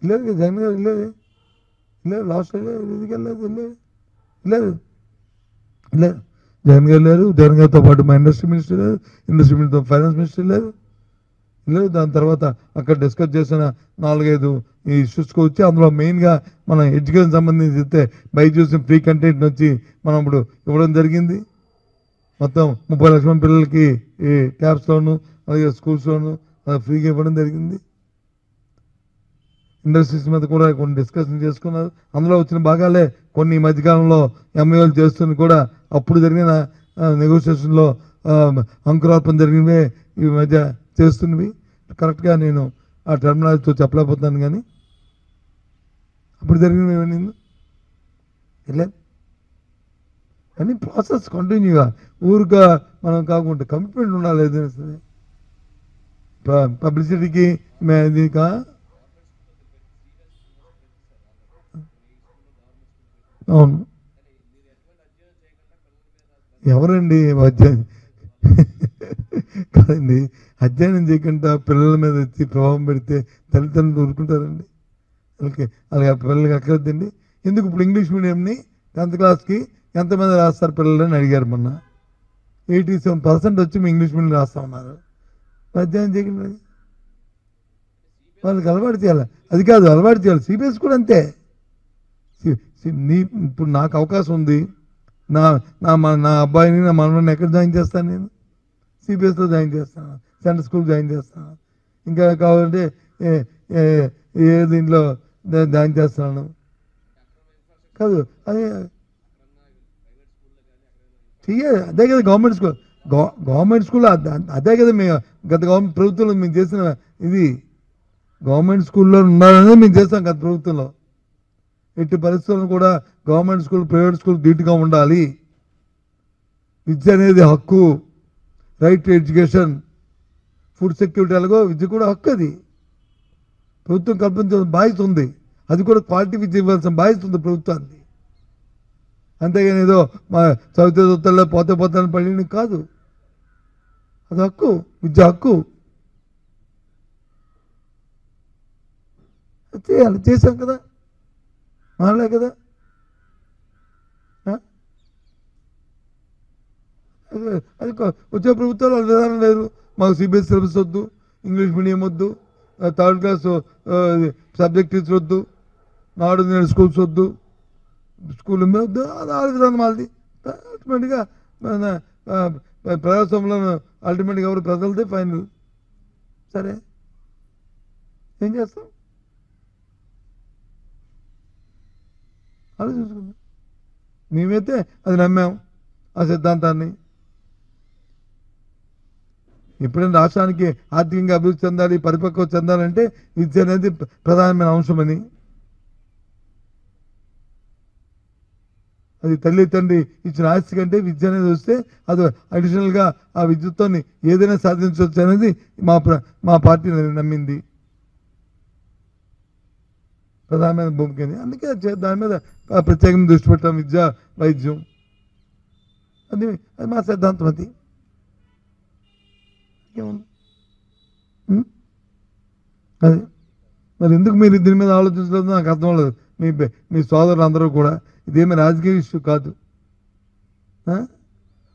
వెళ్ళారు కదా, జగన్ గారు వెళ్ళారు లాస్ట్ ఎందుకు వెళ్ళలేదు. జగన్ గారు లేరు, జగన్ గారితో పాటు మా ఇండస్ట్రీ మినిస్టర్ ఫైనాన్స్ మినిస్టర్ లేరు. దాని తర్వాత అక్కడ డిస్కస్ చేసిన 4-5 ఈ ఇష్యూస్కి వచ్చి అందులో మెయిన్గా మనం ఎడ్యుకేషన్ సంబంధించి ఇస్తే బైజూస్ ఫ్రీ కంటెంట్ వచ్చి మనం ఇప్పుడు ఇవ్వడం జరిగింది. మొత్తం 30 లక్షల మంది పిల్లలకి ఈ ట్యాబ్స్లోను అలాగే స్కూల్స్లోను ఫ్రీగా ఇవ్వడం జరిగింది. ఇండస్ట్రీస్ మీద కూడా కొన్ని డిస్కషన్ చేసుకున్నారు. అందులో వచ్చిన భాగాలే కొన్ని ఈ మధ్యకాలంలో ఎంఏలు చేస్తున్న కూడా అప్పుడు జరిగిన నెగోషియేషన్లో అంకురార్పణ జరిగినవే ఈ మధ్య చేస్తున్నవి. కరెక్ట్గా నేను ఆ టర్మినాలజీతో చెప్పలేకపోతున్నాను, కానీ అప్పుడు జరిగినవి ఏమైనా వెళ్ళాను. కానీ ప్రాసెస్ కంటిన్యూగా ఊరుగా మనం కాకుండా కమిట్మెంట్ ఉండాలి. ఏదైనా సరే పబ్లిసిటీకి అవును. ఎవరండి కాదండి, అధ్యయనం చేయకుండా పిల్లల మీద వచ్చి ప్రభావం పెడితే తల్లిదండ్రులు ఊరుకుంటారండి? అలాగే పిల్లలకి అక్కర్లేదండి. ఎందుకు ఇప్పుడు ఇంగ్లీష్ మీడియంని 10th క్లాస్కి ఎంతమంది రాస్తారు పిల్లలని అడిగారు మొన్న. 87% వచ్చి మీ ఇంగ్లీష్ మీడియం రాస్తా ఉన్నారు. అధ్యయనం చేయకుండా వాళ్ళకి అలవాటు చేయాలి. అది కాదు, అలవాటు చేయాలి. సిబిఎస్ కూడా అంతే. ఇప్పుడు నాకు అవకాశం ఉంది, నా అబ్బాయిని నా మనవడిని ఎక్కడ జాయిన్ చేస్తాను? నేను సిబిఎస్లో జాయిన్ చేస్తాను, సెంట్రల్ స్కూల్ జాయిన్ చేస్తాను. ఇంకా కావాలంటే దీంట్లో జాయిన్ చేస్తున్నాను. కాదు అదే అదే కదా గవర్నమెంట్ స్కూల్ అదే కదా మేము గత గవర్నమెంట్ ప్రభుత్వంలో మేము చేసిన ఇది. గవర్నమెంట్ స్కూల్లో ఉండాలనేది మేము చేస్తాం గత ప్రభుత్వంలో. ఎట్టి పరిస్థితులను కూడా గవర్నమెంట్ స్కూల్ ప్రైవేట్ స్కూల్ ధీటుగా ఉండాలి. విద్య అనేది హక్కు, right to education, food security. అలాగో విద్య కూడా హక్కు. అది ప్రభుత్వం కల్పించాల్సిన బాధ్యత ఉంది. అది కూడా క్వాలిటీ విద్య ఇవ్వాల్సిన బాధ్యత ఉంది ప్రభుత్వానికి. అంతేగాని ఏదో మా చదువుతల్లో పోతాను పడిన కాదు. అది హక్కు, విద్య హక్కు. చేయాలి, చేశాం కదా, మానలే కదా. అది వచ్చే ప్రభుత్వాలు వాళ్ళ విధానం లేదు. మాకు సిబిఎస్ సిలబస్ వద్దు, ఇంగ్లీష్ మీడియం వద్దు, 3rd క్లాస్ సబ్జెక్ట్ టీచర్ వద్దు, నాడు నేడు స్కూల్స్ వద్దు, స్కూల్ వద్దు. అది ఆ విధానం వాళ్ళది. అల్టిమేట్గా ప్రజాస్వామ్యంలో అల్టిమేట్గా ఎవరు ప్రజలదే ఫైనల్. సరే ఏం చేస్తాం, ఆలోచించుకుందాం. మేమైతే అది నమ్మాం, ఆ సిద్ధాంతాన్ని. ఎప్పుడైనా రాష్ట్రానికి ఆర్థికంగా అభివృద్ధి చెందాలి, పరిపక్వత చెందాలంటే విద్య అనేది ప్రధానమైన అంశమని. అది తల్లి తండ్రి ఇచ్చిన ఆస్తి కంటే విద్య అనేది వస్తే అది అడిషనల్గా ఆ విద్యుత్తో ఏదైనా సాధించవచ్చు అనేది మా పార్టీ నమ్మింది. ప్రధానమైన భూమికని. అందుకే దాని మీద ప్రత్యేకంగా దృష్టి పెట్టాం. విద్య, వైద్యం, అది మా సిద్ధాంతం. అది అది మరి ఎందుకు మీరు దీని మీద ఆలోచించలేదు నాకు అర్థం అవ్వలేదు. మీ సోదరులు అందరూ కూడా ఇదేమీ రాజకీయ ఇష్యూ కాదు.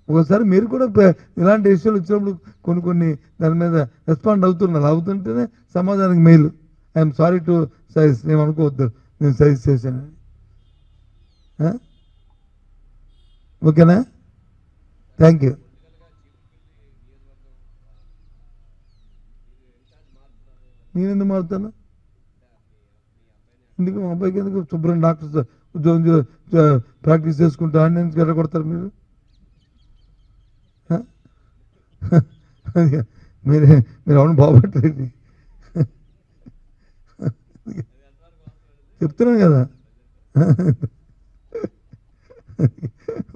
ఒకసారి మీరు కూడా ఇలాంటి ఇష్యూలు వచ్చినప్పుడు కొన్ని దాని మీద రెస్పాండ్ అవుతుంటేనే సమాజానికి మేలు. ఐఎమ్ సారీ టు సజెస్ట్, నేను అనుకోవద్దు నేను సజెస్ట్ చేశాను. ఓకేనా? Thank you. నేనెందుకు మారుతాను? ఎందుకు మా అబ్బాయికి ఎందుకు శుభ్రం డాక్టర్ ఉద్యోగం ప్రాక్టీస్ చేసుకుంటా అని ఎందుకు ఎడగొడతారు మీరు? మీరే మీరు అవును బాగుపట్టలేదు చెప్తున్నాను కదా.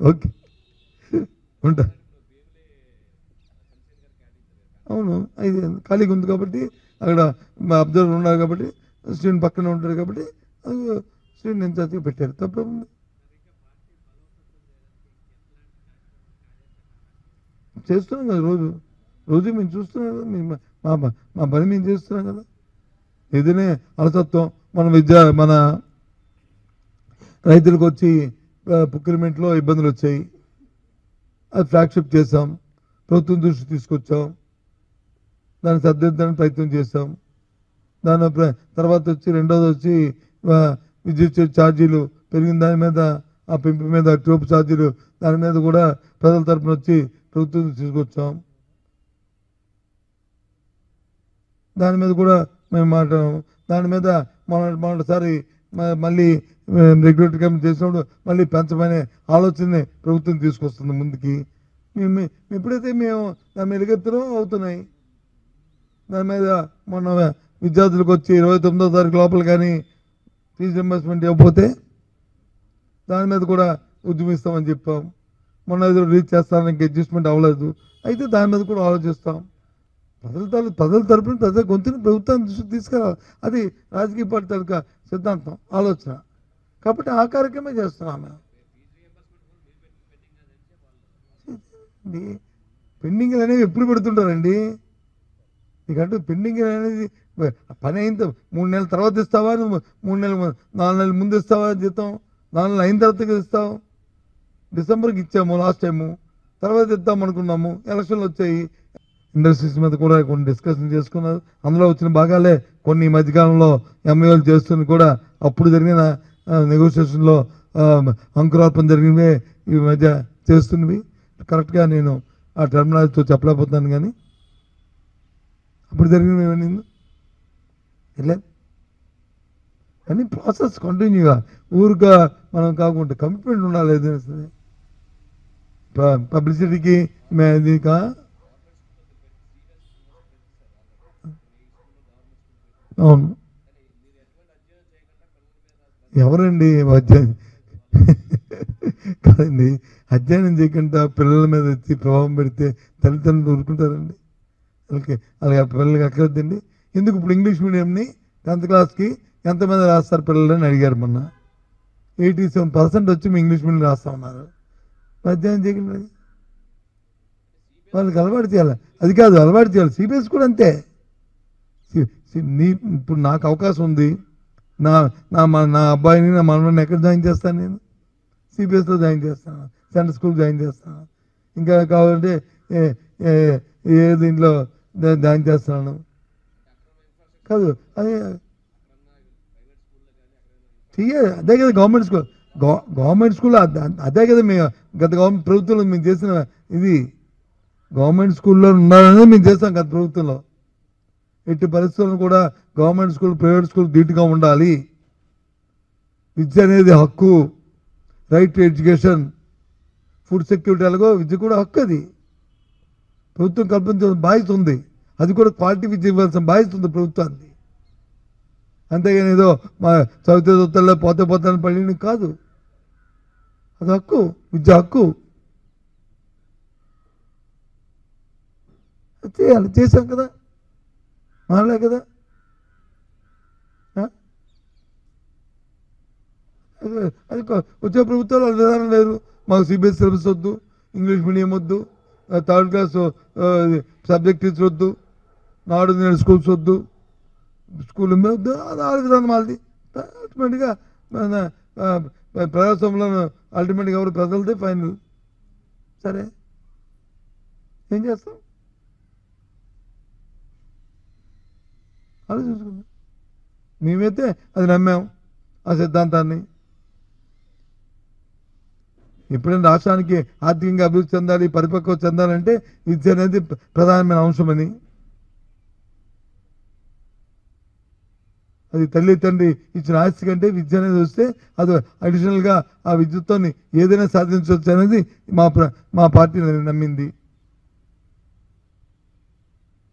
ఓకే ఉంటా. అవును అది ఖాళీగా ఉంది కాబట్టి అక్కడ అబ్జర్వర్ ఉన్నారు కాబట్టి స్టూడెంట్ పక్కన ఉంటారు కాబట్టి స్టూడెంట్ ఇన్ఛార్జ్గా పెట్టారు. తప్పేముంది? చేస్తున్నాం కదా రోజు రోజు మేము చూస్తున్నాం కదా. మా మా పని మేము చేస్తున్నాం కదా. ఏదైనా అలసత్వం మన రైతులకు వచ్చి ప్రొక్యూర్మెంట్లో ఇబ్బందులు వచ్చాయి, అది ఫ్లాగ్షిప్ చేసాం, ప్రభుత్వం దృష్టి తీసుకొచ్చాం, దాన్ని సర్దిద్దడానికి ప్రయత్నం చేసాం. దాని తర్వాత వచ్చి రెండోది వచ్చి విద్యుత్ ఛార్జీలు పెరిగిన దాని మీద ఆ పెంపు మీద ట్యూబ్ ఛార్జీలు దాని మీద కూడా ప్రజల తరఫున వచ్చి ప్రభుత్వం తీసుకొచ్చాం. దాని మీద కూడా మేము మాట్లాడాము. దాని మీద మొన్నటిసారి మళ్ళీ రెగ్యులేటరీ కమిటీ చేసినప్పుడు మళ్ళీ పెంచమనే ఆలోచనని ప్రభుత్వం తీసుకొస్తుంది ముందుకి. మేము ఎప్పుడైతే మేము దాని మీద ఎగెత్తడం అవుతున్నాయి. దాని మీద మొన్న విద్యార్థులకు వచ్చి 29వ తారీఖు లోపల కానీ ఫీజు రింబర్స్మెంట్ ఇవ్వకపోతే దాని మీద కూడా ఉద్యమిస్తామని చెప్పాం. మొన్న రిలీజ్ చేస్తానికి అడ్జస్ట్మెంట్ అవ్వలేదు, అయితే దాని మీద కూడా ఆలోచిస్తాం. ప్రజల తరపున ప్రజల గొంతుని ప్రభుత్వాన్ని దృష్టికి తీసుకురావాలి. అది రాజకీయ పార్టీ తాలూకా సిద్ధాంతం, ఆలోచన. కాబట్టి ఆ కార్యక్రమే చేస్తున్నాం మేము. పెండింగ్ అనేవి ఎప్పుడు పెడుతుంటారండి? నీకంటూ పెండింగ్ అనేది పని అయిన 3 నెలల తర్వాత ఇస్తావా, నువ్వు 4 నెలల ముందు ఇస్తావా జీతం? 4 నెలలు అయిన తర్వాత ఇస్తావు. డిసెంబర్కి ఇచ్చాము లాస్ట్ టైము, తర్వాత ఇద్దాం అనుకున్నాము, ఎలక్షన్లు వచ్చాయి. ఇండస్ట్రీస్ మీద కూడా కొన్ని డిస్కషన్ చేసుకున్నారు. అందులో వచ్చిన భాగాలే కొన్ని ఈ మధ్యకాలంలో ఎంఏలు చేస్తున్న కూడా అప్పుడు జరిగిన నెగోషియేషన్లో అంకురార్పణ జరిగినవే ఈ మధ్య చేస్తున్నవి. కరెక్ట్గా నేను ఆ టర్మినాలజీతో చెప్పలేకపోతున్నాను, కానీ అప్పుడు జరిగినవి ఏమైంది వెళ్ళలేదు. కానీ ప్రాసెస్ కంటిన్యూగా ఊరుగా మనం కాకుండా కమిట్మెంట్ ఉండాలి. ఏదైనా పబ్లిసిటీకి దీనికా అవును. ఎవరండి అధ్యయనం కాదండి, అధ్యయనం చేయకుండా పిల్లల మీద వచ్చి ప్రభావం పెడితే తల్లిదండ్రులు ఊరుకుంటారండి? అలాగే పిల్లలకి అక్కర్లేదండి. ఎందుకు ఇప్పుడు ఇంగ్లీష్ మీడియంని 10th క్లాస్కి ఎంతమంది రాస్తారు పిల్లలని అడిగారు మొన్న. 87% వచ్చి మీ ఇంగ్లీష్ మీడియం రాస్తా ఉన్నారు. అధ్యయనం చేయకుండా వాళ్ళకి అలవాటు చేయాలి. అది కాదు, అలవాటు చేయాలి. సిబిఎస్ కూడా అంతే. ఇప్పుడు నాకు అవకాశం ఉంది, నా అబ్బాయిని నా మనవడిని ఎక్కడ జాయిన్ చేస్తాను? నేను సిబిఎస్లో జాయిన్ చేస్తాను, సెంట్రల్ స్కూల్ జాయిన్ చేస్తాను. ఇంకా కావాలంటే దీంట్లో జాయిన్ చేస్తున్నాను. కాదు అదే అదే కదా గవర్నమెంట్ స్కూల్ అదే కదా మేము గత ప్రభుత్వంలో మేము చేసిన ఇది. గవర్నమెంట్ స్కూల్లో ఉండాలనేది మేము చేస్తాం గత ప్రభుత్వంలో. ఎట్టి పరిస్థితులను కూడా గవర్నమెంట్ స్కూల్ ప్రైవేట్ స్కూల్ ధీటుగా ఉండాలి. విద్య అనేది హక్కు, right to education, food security. అలాగో విద్య కూడా హక్కు. అది ప్రభుత్వం కల్పించిన బాధ్యత ఉంది. అది కూడా క్వాలిటీ విద్య ఇవ్వాల్సిన బాధ్యత ఉంది ప్రభుత్వాన్ని. అంతేగాని ఏదో మా చదివితే చదువుతాలో పోతాను పని కాదు. అది హక్కు, విద్య హక్కు. చేయాలి, చేశాం కదా, మారలే కదా. అది వచ్చే ప్రభుత్వాలు అది విధానం లేదు. మాకు సిబిఎస్ సిలబస్ వద్దు, ఇంగ్లీష్ మీడియం వద్దు, 3rd క్లాస్ సబ్జెక్ట్ టీచర్ వద్దు, నాడు నేడు స్కూల్స్ వద్దు, స్కూల్ వద్దు. అది ఆ విధానం వాళ్ళది. అల్టిమేట్గా ప్రజాస్వామ్యంలో అల్టిమేట్గా ఎవరు ప్రజలదే ఫైనల్. సరే ఏం చేస్తాం? ఆలోచించుకుందాం. మేమైతే అది నమ్మాం, ఆ సిద్ధాంతాన్ని. ఎప్పుడైనా రాష్ట్రానికి ఆర్థికంగా అభివృద్ధి చెందాలి, పరిపక్వత చెందాలంటే విద్య అనేది ప్రధానమైన అంశమని. అది తల్లి తండ్రి ఇచ్చిన ఆస్తి కంటే విద్య అనేది వస్తే అది అడిషనల్గా ఆ విద్యుత్తో ఏదైనా సాధించవచ్చు అనేది మా పార్టీ నమ్మింది.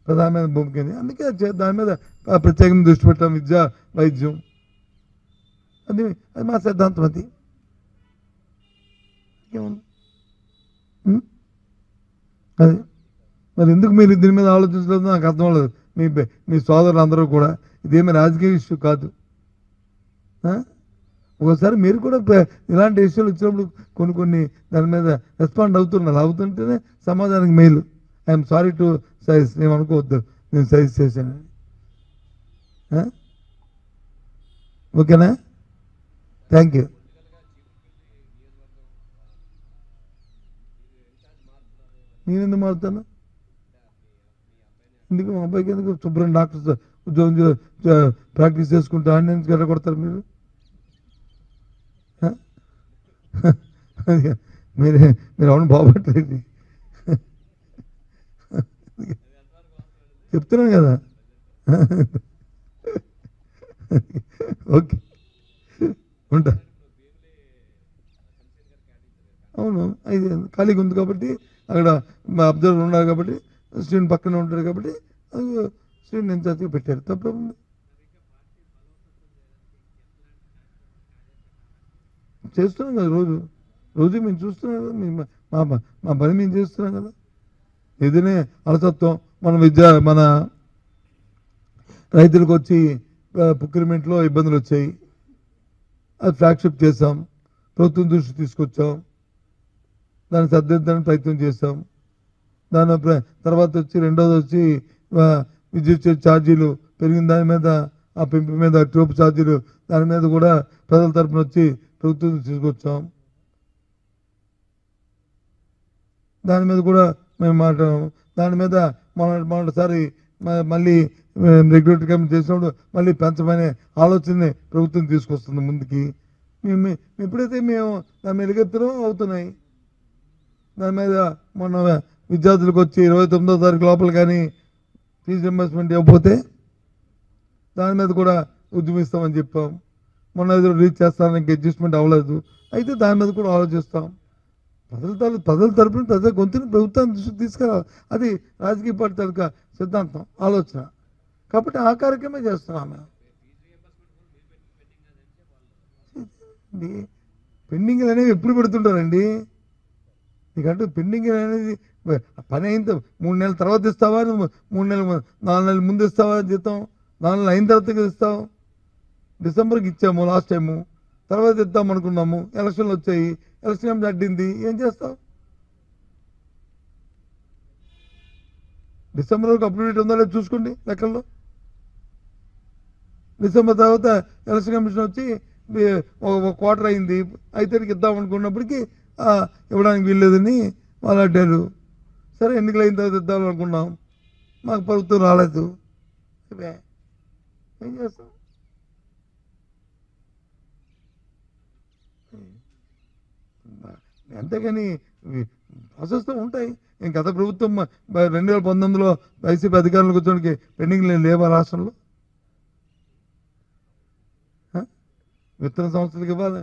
ప్రధానమైన భూమికని అందుకే దాని మీద ప్రత్యేకంగా దృష్టి పెట్టాం. విద్య వైద్యం అది మా సిద్ధాంతం. అది అది మరి ఎందుకు మీరు దీని మీద ఆలోచించలేదు నాకు అర్థం అవ్వలేదు. మీ సోదరులు అందరూ కూడా ఇదేమీ రాజకీయ ఇష్యూ కాదు. ఒకసారి మీరు కూడా ఇలాంటి ఇష్యూలు వచ్చినప్పుడు కొన్ని దాని మీద రెస్పాండ్ అవుతుంటేనే సమాజానికి మేలు. ఐఎమ్ సారీ టు సైజ్, నేను అనుకోవద్దు నేను సైజ్ చేశాను. ఓకేనా? Thank you. నేను ఎందుకు మారుతాను? ఎందుకు మా అబ్బాయికి ఎందుకు శుభ్రం డాక్టర్స్ ఉద్యోగం ప్రాక్టీస్ చేసుకుంటూ ఆన్లైన్స్ గట్ట కొడతారు మీరు? మీరు అవును బాగుపట్టలేదు చెప్తున్నాను కదా. ఓకే ఉంటా. అవును అయితే ఖాళీగా ఉంది కాబట్టి అక్కడ అబ్జర్వర్ ఉన్నారు కాబట్టి స్టూడెంట్ పక్కనే ఉంటాడు కాబట్టి స్టూడెంట్ ఇన్ఛార్జ్గా పెట్టారు. తప్పేముంది? చేస్తున్నాం కదా రోజు మేము చూస్తున్నాం కదా. మా పని మేము చేస్తున్నాం కదా. ఏదైనా అలసత్వం మన రైతులకు వచ్చి ప్రొక్యూర్మెంట్లో ఇబ్బందులు వచ్చాయి. అది ఫ్లాగ్షిప్ చేసాం, ప్రభుత్వం దృష్టి తీసుకొచ్చాం, దాన్ని సర్దిద్దడానికి ప్రయత్నం చేసాం. దాని తర్వాత రెండోది వచ్చి విద్యుత్ ఛార్జీలు పెరిగిన దాని మీద ఆ పెంపు మీద ట్యూబ్ ఛార్జీలు దాని మీద కూడా ప్రజల తరఫున వచ్చి ప్రభుత్వం తీసుకొచ్చాం. దాని మీద కూడా మేము మాట్లాడాము. దాని మీద మొన్నటిసారి మళ్ళీ రెగ్యులేటరీ కమిటీ చేసినప్పుడు మళ్ళీ పెంచమనే ఆలోచనని ప్రభుత్వం తీసుకొస్తుంది ముందుకి. ఎప్పుడైతే మేము దాని మీద ఎగెత్తునో అవుతున్నాయి. దాని మీద మొన్న విద్యార్థులకు వచ్చి 29వ తారీఖు లోపల కానీ ఫీజు రింబర్స్మెంట్ ఇవ్వకపోతే దాని మీద కూడా ఉద్యమిస్తామని చెప్పాం. మొన్న రీచ్ చేస్తానికి అడ్జస్ట్మెంట్ అవ్వలేదు. అయితే దాని మీద కూడా ఆలోచిస్తాం. ప్రజల తరపున ప్రజల గొంతుని ప్రభుత్వాన్ని దృష్టికి తీసుకురావాలి. అది రాజకీయ పార్టీ తాలూకా సిద్ధాంతం, ఆలోచన. కాబట్టి ఆ కార్యక్రమే చేస్తున్నాం. పెండింగ్ అనేవి ఎప్పుడు పెడుతుంటారండి? నీకంటూ పెండింగ్ అనేది పని అయింది 3 నెలల తర్వాత ఇస్తావా, నువ్వు 4 నెలల ముందు ఇస్తావా జీతం? 4 నెలలు అయిన తర్వాత ఇస్తావు. డిసెంబర్కి ఇచ్చాము లాస్ట్ టైము, తర్వాత ఇద్దాం అనుకున్నాము. ఎలక్షన్లు వచ్చాయి, ఎలక్షన్ అడ్డింది, ఏం చేస్తావు? డిసెంబర్ వరకు అప్డేట్ ఉందా లేదు చూసుకోండి లెక్కల్లో. డిసెంబర్ తర్వాత ఎలక్షన్ కమిషన్ వచ్చి ఒక క్వార్టర్ అయింది, అయితే ఇద్దాం అనుకున్నప్పటికీ ఇవ్వడానికి వీల్లేదని వాళ్ళు అడ్డారు. సరే ఎన్నికలు అయిన తర్వాత ఇద్దాం అనుకున్నాం, మాకు ప్రభుత్వం రాలేదు. ఏం చేస్తాం? అంతేగాని ప్రాసెస్తో ఉంటాయి. గత ప్రభుత్వం 2019లో వైసీపీ అధికారులకు వచ్చేకి పెండింగ్ లేవా రాష్ట్రంలో? విత్తన సంస్థలకు ఇవ్వాలా,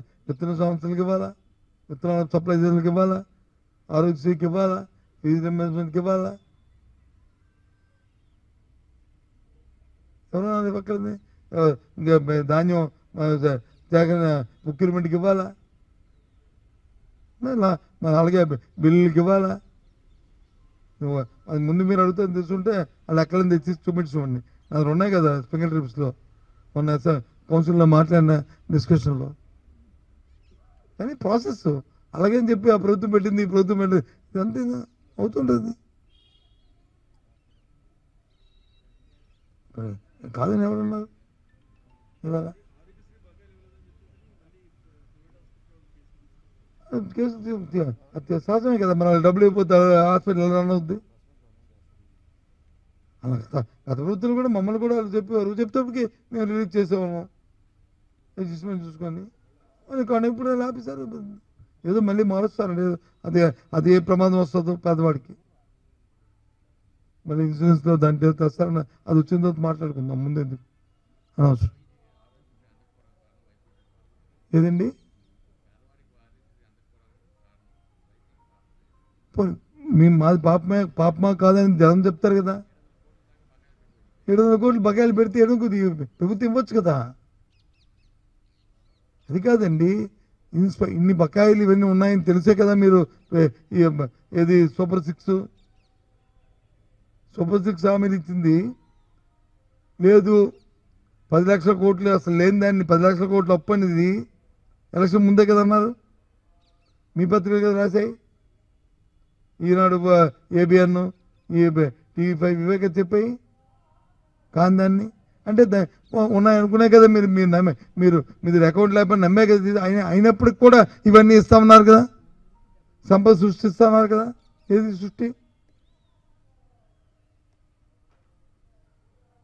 విత్తనాల సప్లై చేతులకు ఇవ్వాలా, ఆరోగ్యశ్రీకి ఇవ్వాలా, ఫీజు రింబర్స్మెంట్కి ఇవ్వాలా. ఎవరన్నా పక్కనే ధాన్యం ప్రొక్యూర్మెంట్కి ఇవ్వాలా, అలాగే బిల్లులకి ఇవ్వాలా. అది ముందు మీరు అడుగుతుంది తీసుకుంటే వాళ్ళు ఎక్కడైనా తెచ్చి చూపించుకోండి. అది ఉన్నాయి కదా స్పెషల్ ట్రిప్స్లో మొన్న కౌన్సిల్లో మాట్లాడిన డిస్కషన్లో. కానీ ప్రాసెస్ అలాగని చెప్పి ఆ ప్రభుత్వం పెట్టింది ఈ ప్రభుత్వం పెట్టింది ఇదంతే అవుతుంటుంది కాదని ఎవరన్నారు? ఇవాళ కేసు సహజమే కదా. మన డబ్బులు అయిపోతే హాస్పిటల్ ఎలా రన్ అవుద్ది? అలా గత ప్రభుత్వాలు కూడా మమ్మల్ని కూడా చెప్పేవారు. చెప్తేప్పటికి మేము రిలీజ్ చేసేవాము అడ్జస్ట్మెంట్ చూసుకొని. కానీ ఇప్పుడు ఎలా ఆపేశారు? ఏదో మళ్ళీ మారుస్తారండి. అది ఏ ప్రమాదం వస్తుందో పేదవాడికి మళ్ళీ ఇన్సూరెన్స్లో దాంట్లో తెస్తారని అది వచ్చిన తర్వాత మాట్లాడుకుందాం. ముందెందుకు అనవసరం. ఏదండి? మాది పాపమా కాదని జనం చెప్తారు కదా. 700 కోట్లు బకాయిలు పెడితే ప్రభుత్వం ఇవ్వచ్చు కదా. అది కాదండి, ఇన్ని బకాయిలు ఇవన్నీ ఉన్నాయని తెలిసే కదా మీరు ఏది సూపర్ సిక్స్ హామీలు ఇచ్చింది. లేదు 10 లక్షల కోట్లు అసలు లేని దాన్ని 10 లక్షల కోట్లు అప్పు అనేది ఎలక్షన్ ముందే కదా అన్నారు. మీ పత్రిక కదా రాశాయి. ఈనాడు, ఏబిఎన్, TV5 ఇవే కదా చెప్పాయి. కాని దాన్ని అంటే ఉన్నాయనుకునే కదా మీరు అకౌంట్ లేకపోతే నమ్మే కదా. అయినప్పటికి కూడా ఇవన్నీ ఇస్తామన్నారు కదా, సంపద సృష్టిస్తామన్నారు కదా. ఏది సృష్టి?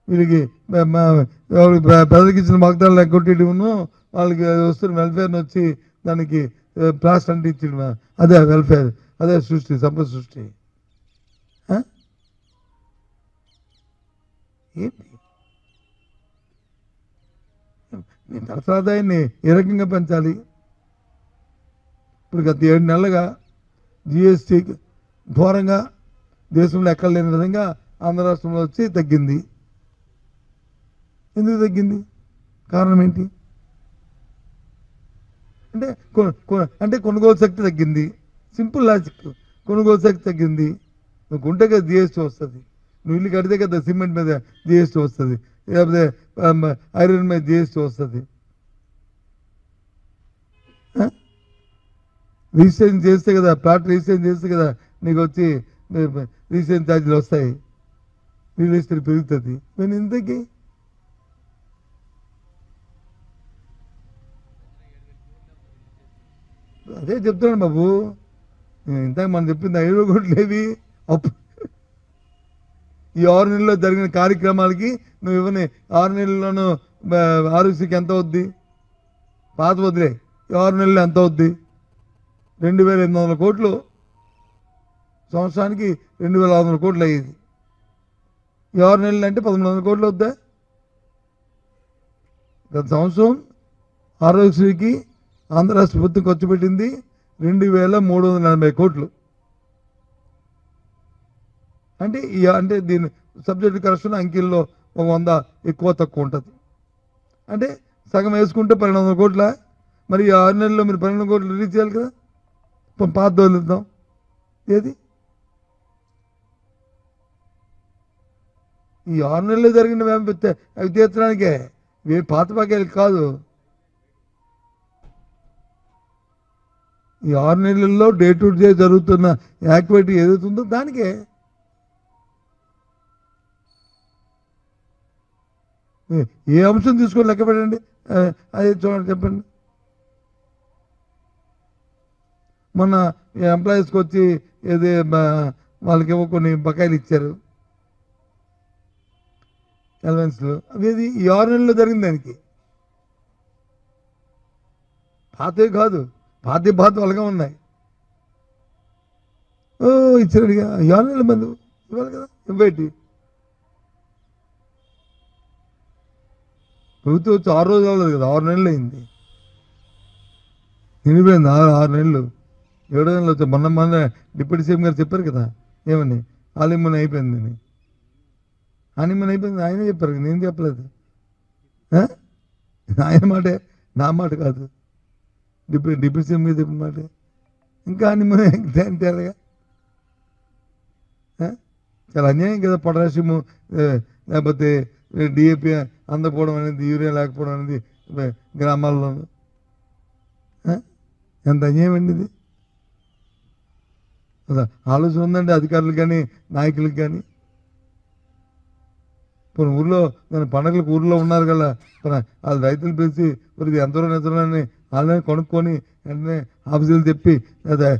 వీళ్ళకి ప్రజలకు ఇచ్చిన వాగ్దానాలు ఎగ్గొట్టేటిను, వాళ్ళకి వస్తున్న వెల్ఫేర్ని వచ్చి దానికి ప్లాస్టర్ అంటే ఇచ్చిన అదే వెల్ఫేర్, అదే సృష్టి, సంపద సృష్టి. ఏంటి నీ తరఫరాదాయాన్ని ఏ రకంగా పెంచాలి? ఇప్పుడు గత 7 నెలలుగా GST ఘోరంగా దేశంలో ఎక్కడ లేని విధంగా ఆంధ్ర రాష్ట్రంలో వచ్చి తగ్గింది. ఎందుకు తగ్గింది? కారణం ఏంటి? అంటే కొనుగోలు శక్తి తగ్గింది. Simple logic. కొనుగోలు శక్తి తగ్గింది. నువ్వు కొంటే కదా GST వస్తుంది. నువ్వు ఇల్లు కడితే కదా సిమెంట్ మీద GST వస్తుంది, లేకపోతే ఐరన్ మీద GST వస్తుంది. రిజిస్ట్రేషన్ చేస్తే కదా, ప్లాట్ రిజిస్ట్రేషన్ చేస్తే కదా నీకు వచ్చి రిజిస్ట్రేషన్ ఛార్జీలు వస్తాయి, రియల్ ఎస్టేట్ పెరుగుతుంది. నేను ఇంతకీ అదే చెప్తున్నాను బాబు. ఇంతకు మనం చెప్పింది 5 కోట్లు ఏవి అప్పు. ఈ 6 నెలల్లో జరిగిన కార్యక్రమాలకి నువ్వు ఇవన్నీ 6 నెలల్లోనూ ఆరోగ్యశ్రీకి ఎంత అవుద్ది? పాత వదిలే, 6 నెలలు ఎంత అవుద్ది? 2,800 కోట్లు. సంవత్సరానికి 2,600 కోట్లు అయ్యేది. ఈ 6 నెలలు అంటే 1,100 కోట్లు అవుద్దా? గత సంవత్సరం ఆరోగ్యశ్రీకి ఆంధ్ర రాష్ట్ర ప్రభుత్వం ఖర్చు పెట్టింది 2,380 కోట్లు. అంటే దీని సబ్జెక్ట్ కరెక్షన్ అంకెల్లో 100 ఎక్కువ తక్కువ ఉంటుంది. అంటే సగం వేసుకుంటే 1,200 కోట్ల. మరి ఈ 6 నెలల్లో మీరు 1,200 కోట్లు రిలీజ్ చేయాలి కదా. పాత వదిలిద్దాం. ఏది ఈ 6 నెలల్లో జరిగిన అవి తీర్చడానికే, పాత బకాయిలు కాదు. ఈ 6 నెలల్లో డే టు డే జరుగుతున్న యాక్టివిటీ ఏదైతుందో దానికే. ఏ అంశం తీసుకొని లెక్క పెట్టండి, అది చూడండి, చెప్పండి. మొన్న ఎంప్లాయీస్కి వచ్చి ఏది వాళ్ళకేమో కొన్ని బకాయిలు ఇచ్చారు, అలవెన్స్లు. అవి ఈ 6 నెలల్లో జరిగింది. దానికి పాతే కాదు, పాత వాళ్ళగా ఉన్నాయి. ఇచ్చారుగా 6 నెలల మంది ఇవ్వాలి కదా. ఇవ్వేటి ప్రభుత్వం వచ్చి 6 రోజులు అవ్వలేదు కదా, 6 నెలలు అయింది. నిండిపోయింది 6 నెలలు. 7 నెలలు వచ్చాయి. మొన్న డిప్యూటీ సీఎం గారు చెప్పారు కదా, ఏమని హాలీమూన్ అయిపోయింది. హాలీమూన్ అయిపోయింది ఆయనే చెప్పారు, నేను చెప్పలేదు. ఆయన మాటే, నా మాట కాదు, డిప్యూటీ సీఎం గారు చెప్పిన మాట. ఇంకా హాలీమూన్ అంటారుగా. చాలా అన్యాయం కదా. పొటాషియము లేకపోతే DAP అందకపోవడం అనేది, యూరియా లేకపోవడం అనేది గ్రామాల్లో ఎంత అన్యాయం అండి ఇది. ఆలోచన ఉందండి అధికారులకు కానీ నాయకులకు కానీ. కొన్ని ఊర్లో పండగలకు ఊర్లో ఉన్నారు కదా, వాళ్ళు రైతులు పిలిచి ఇది ఎంతలో నిద్రని వాళ్ళని కొనుక్కొని వెంటనే ఆఫీసులు చెప్పి లేదా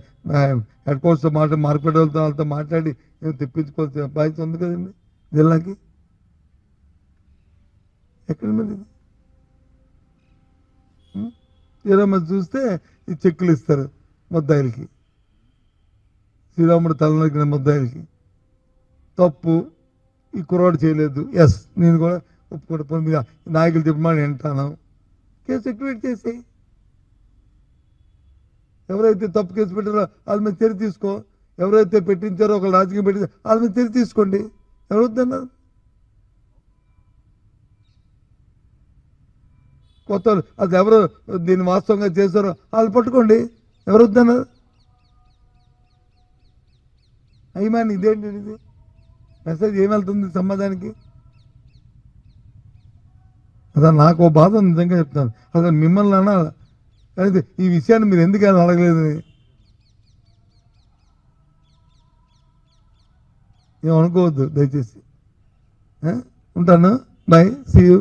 హెడ్ క్వార్టర్స్తో మార్కెట్ వాళ్ళతో మాట్లాడి తెప్పించుకోవాల్సిన బాధ్యత ఉంది కదండి జిల్లాకి. ఎక్కడ మరి తీరా మరి చూస్తే ఈ చెక్కులు ఇస్తారు ముద్దాయిలకి, శ్రీరాముడు తలనరికిన ముద్దాయిలకి. తప్పు, ఈ కుర్రాడు చేయలేదు. ఎస్, నేను కూడా ఒప్పుకుంటా. మీద నాయకులు చెప్పమని వింటాను. కేసు ఎక్టివేట్ చేసేయి. ఎవరైతే తప్పు కేసు పెట్టారో వాళ్ళ మీద చర్య తీసుకో. ఎవరైతే పెట్టించారో ఒక రాజకీయం పెట్టించారో వాళ్ళ మీద చర్య తీసుకోండి. ఎవరు వద్దన్నారు? కొత్త అది ఎవరు దీన్ని వాస్తవంగా చేశారో వాళ్ళు పట్టుకోండి. ఎవరు వద్దన్నారు? అయ్యమాని ఇదేంటి? ఇది మెసేజ్ ఏం వెళ్తుంది సమాజానికి? అదే నాకు బాధ నిజంగా చెప్తాను. అసలు మిమ్మల్ని అనాలి, అయితే ఈ విషయాన్ని మీరు ఎందుకు అడగలేదు? ఏమనుకోవద్దు దయచేసి. ఉంటాను. Bye, see you.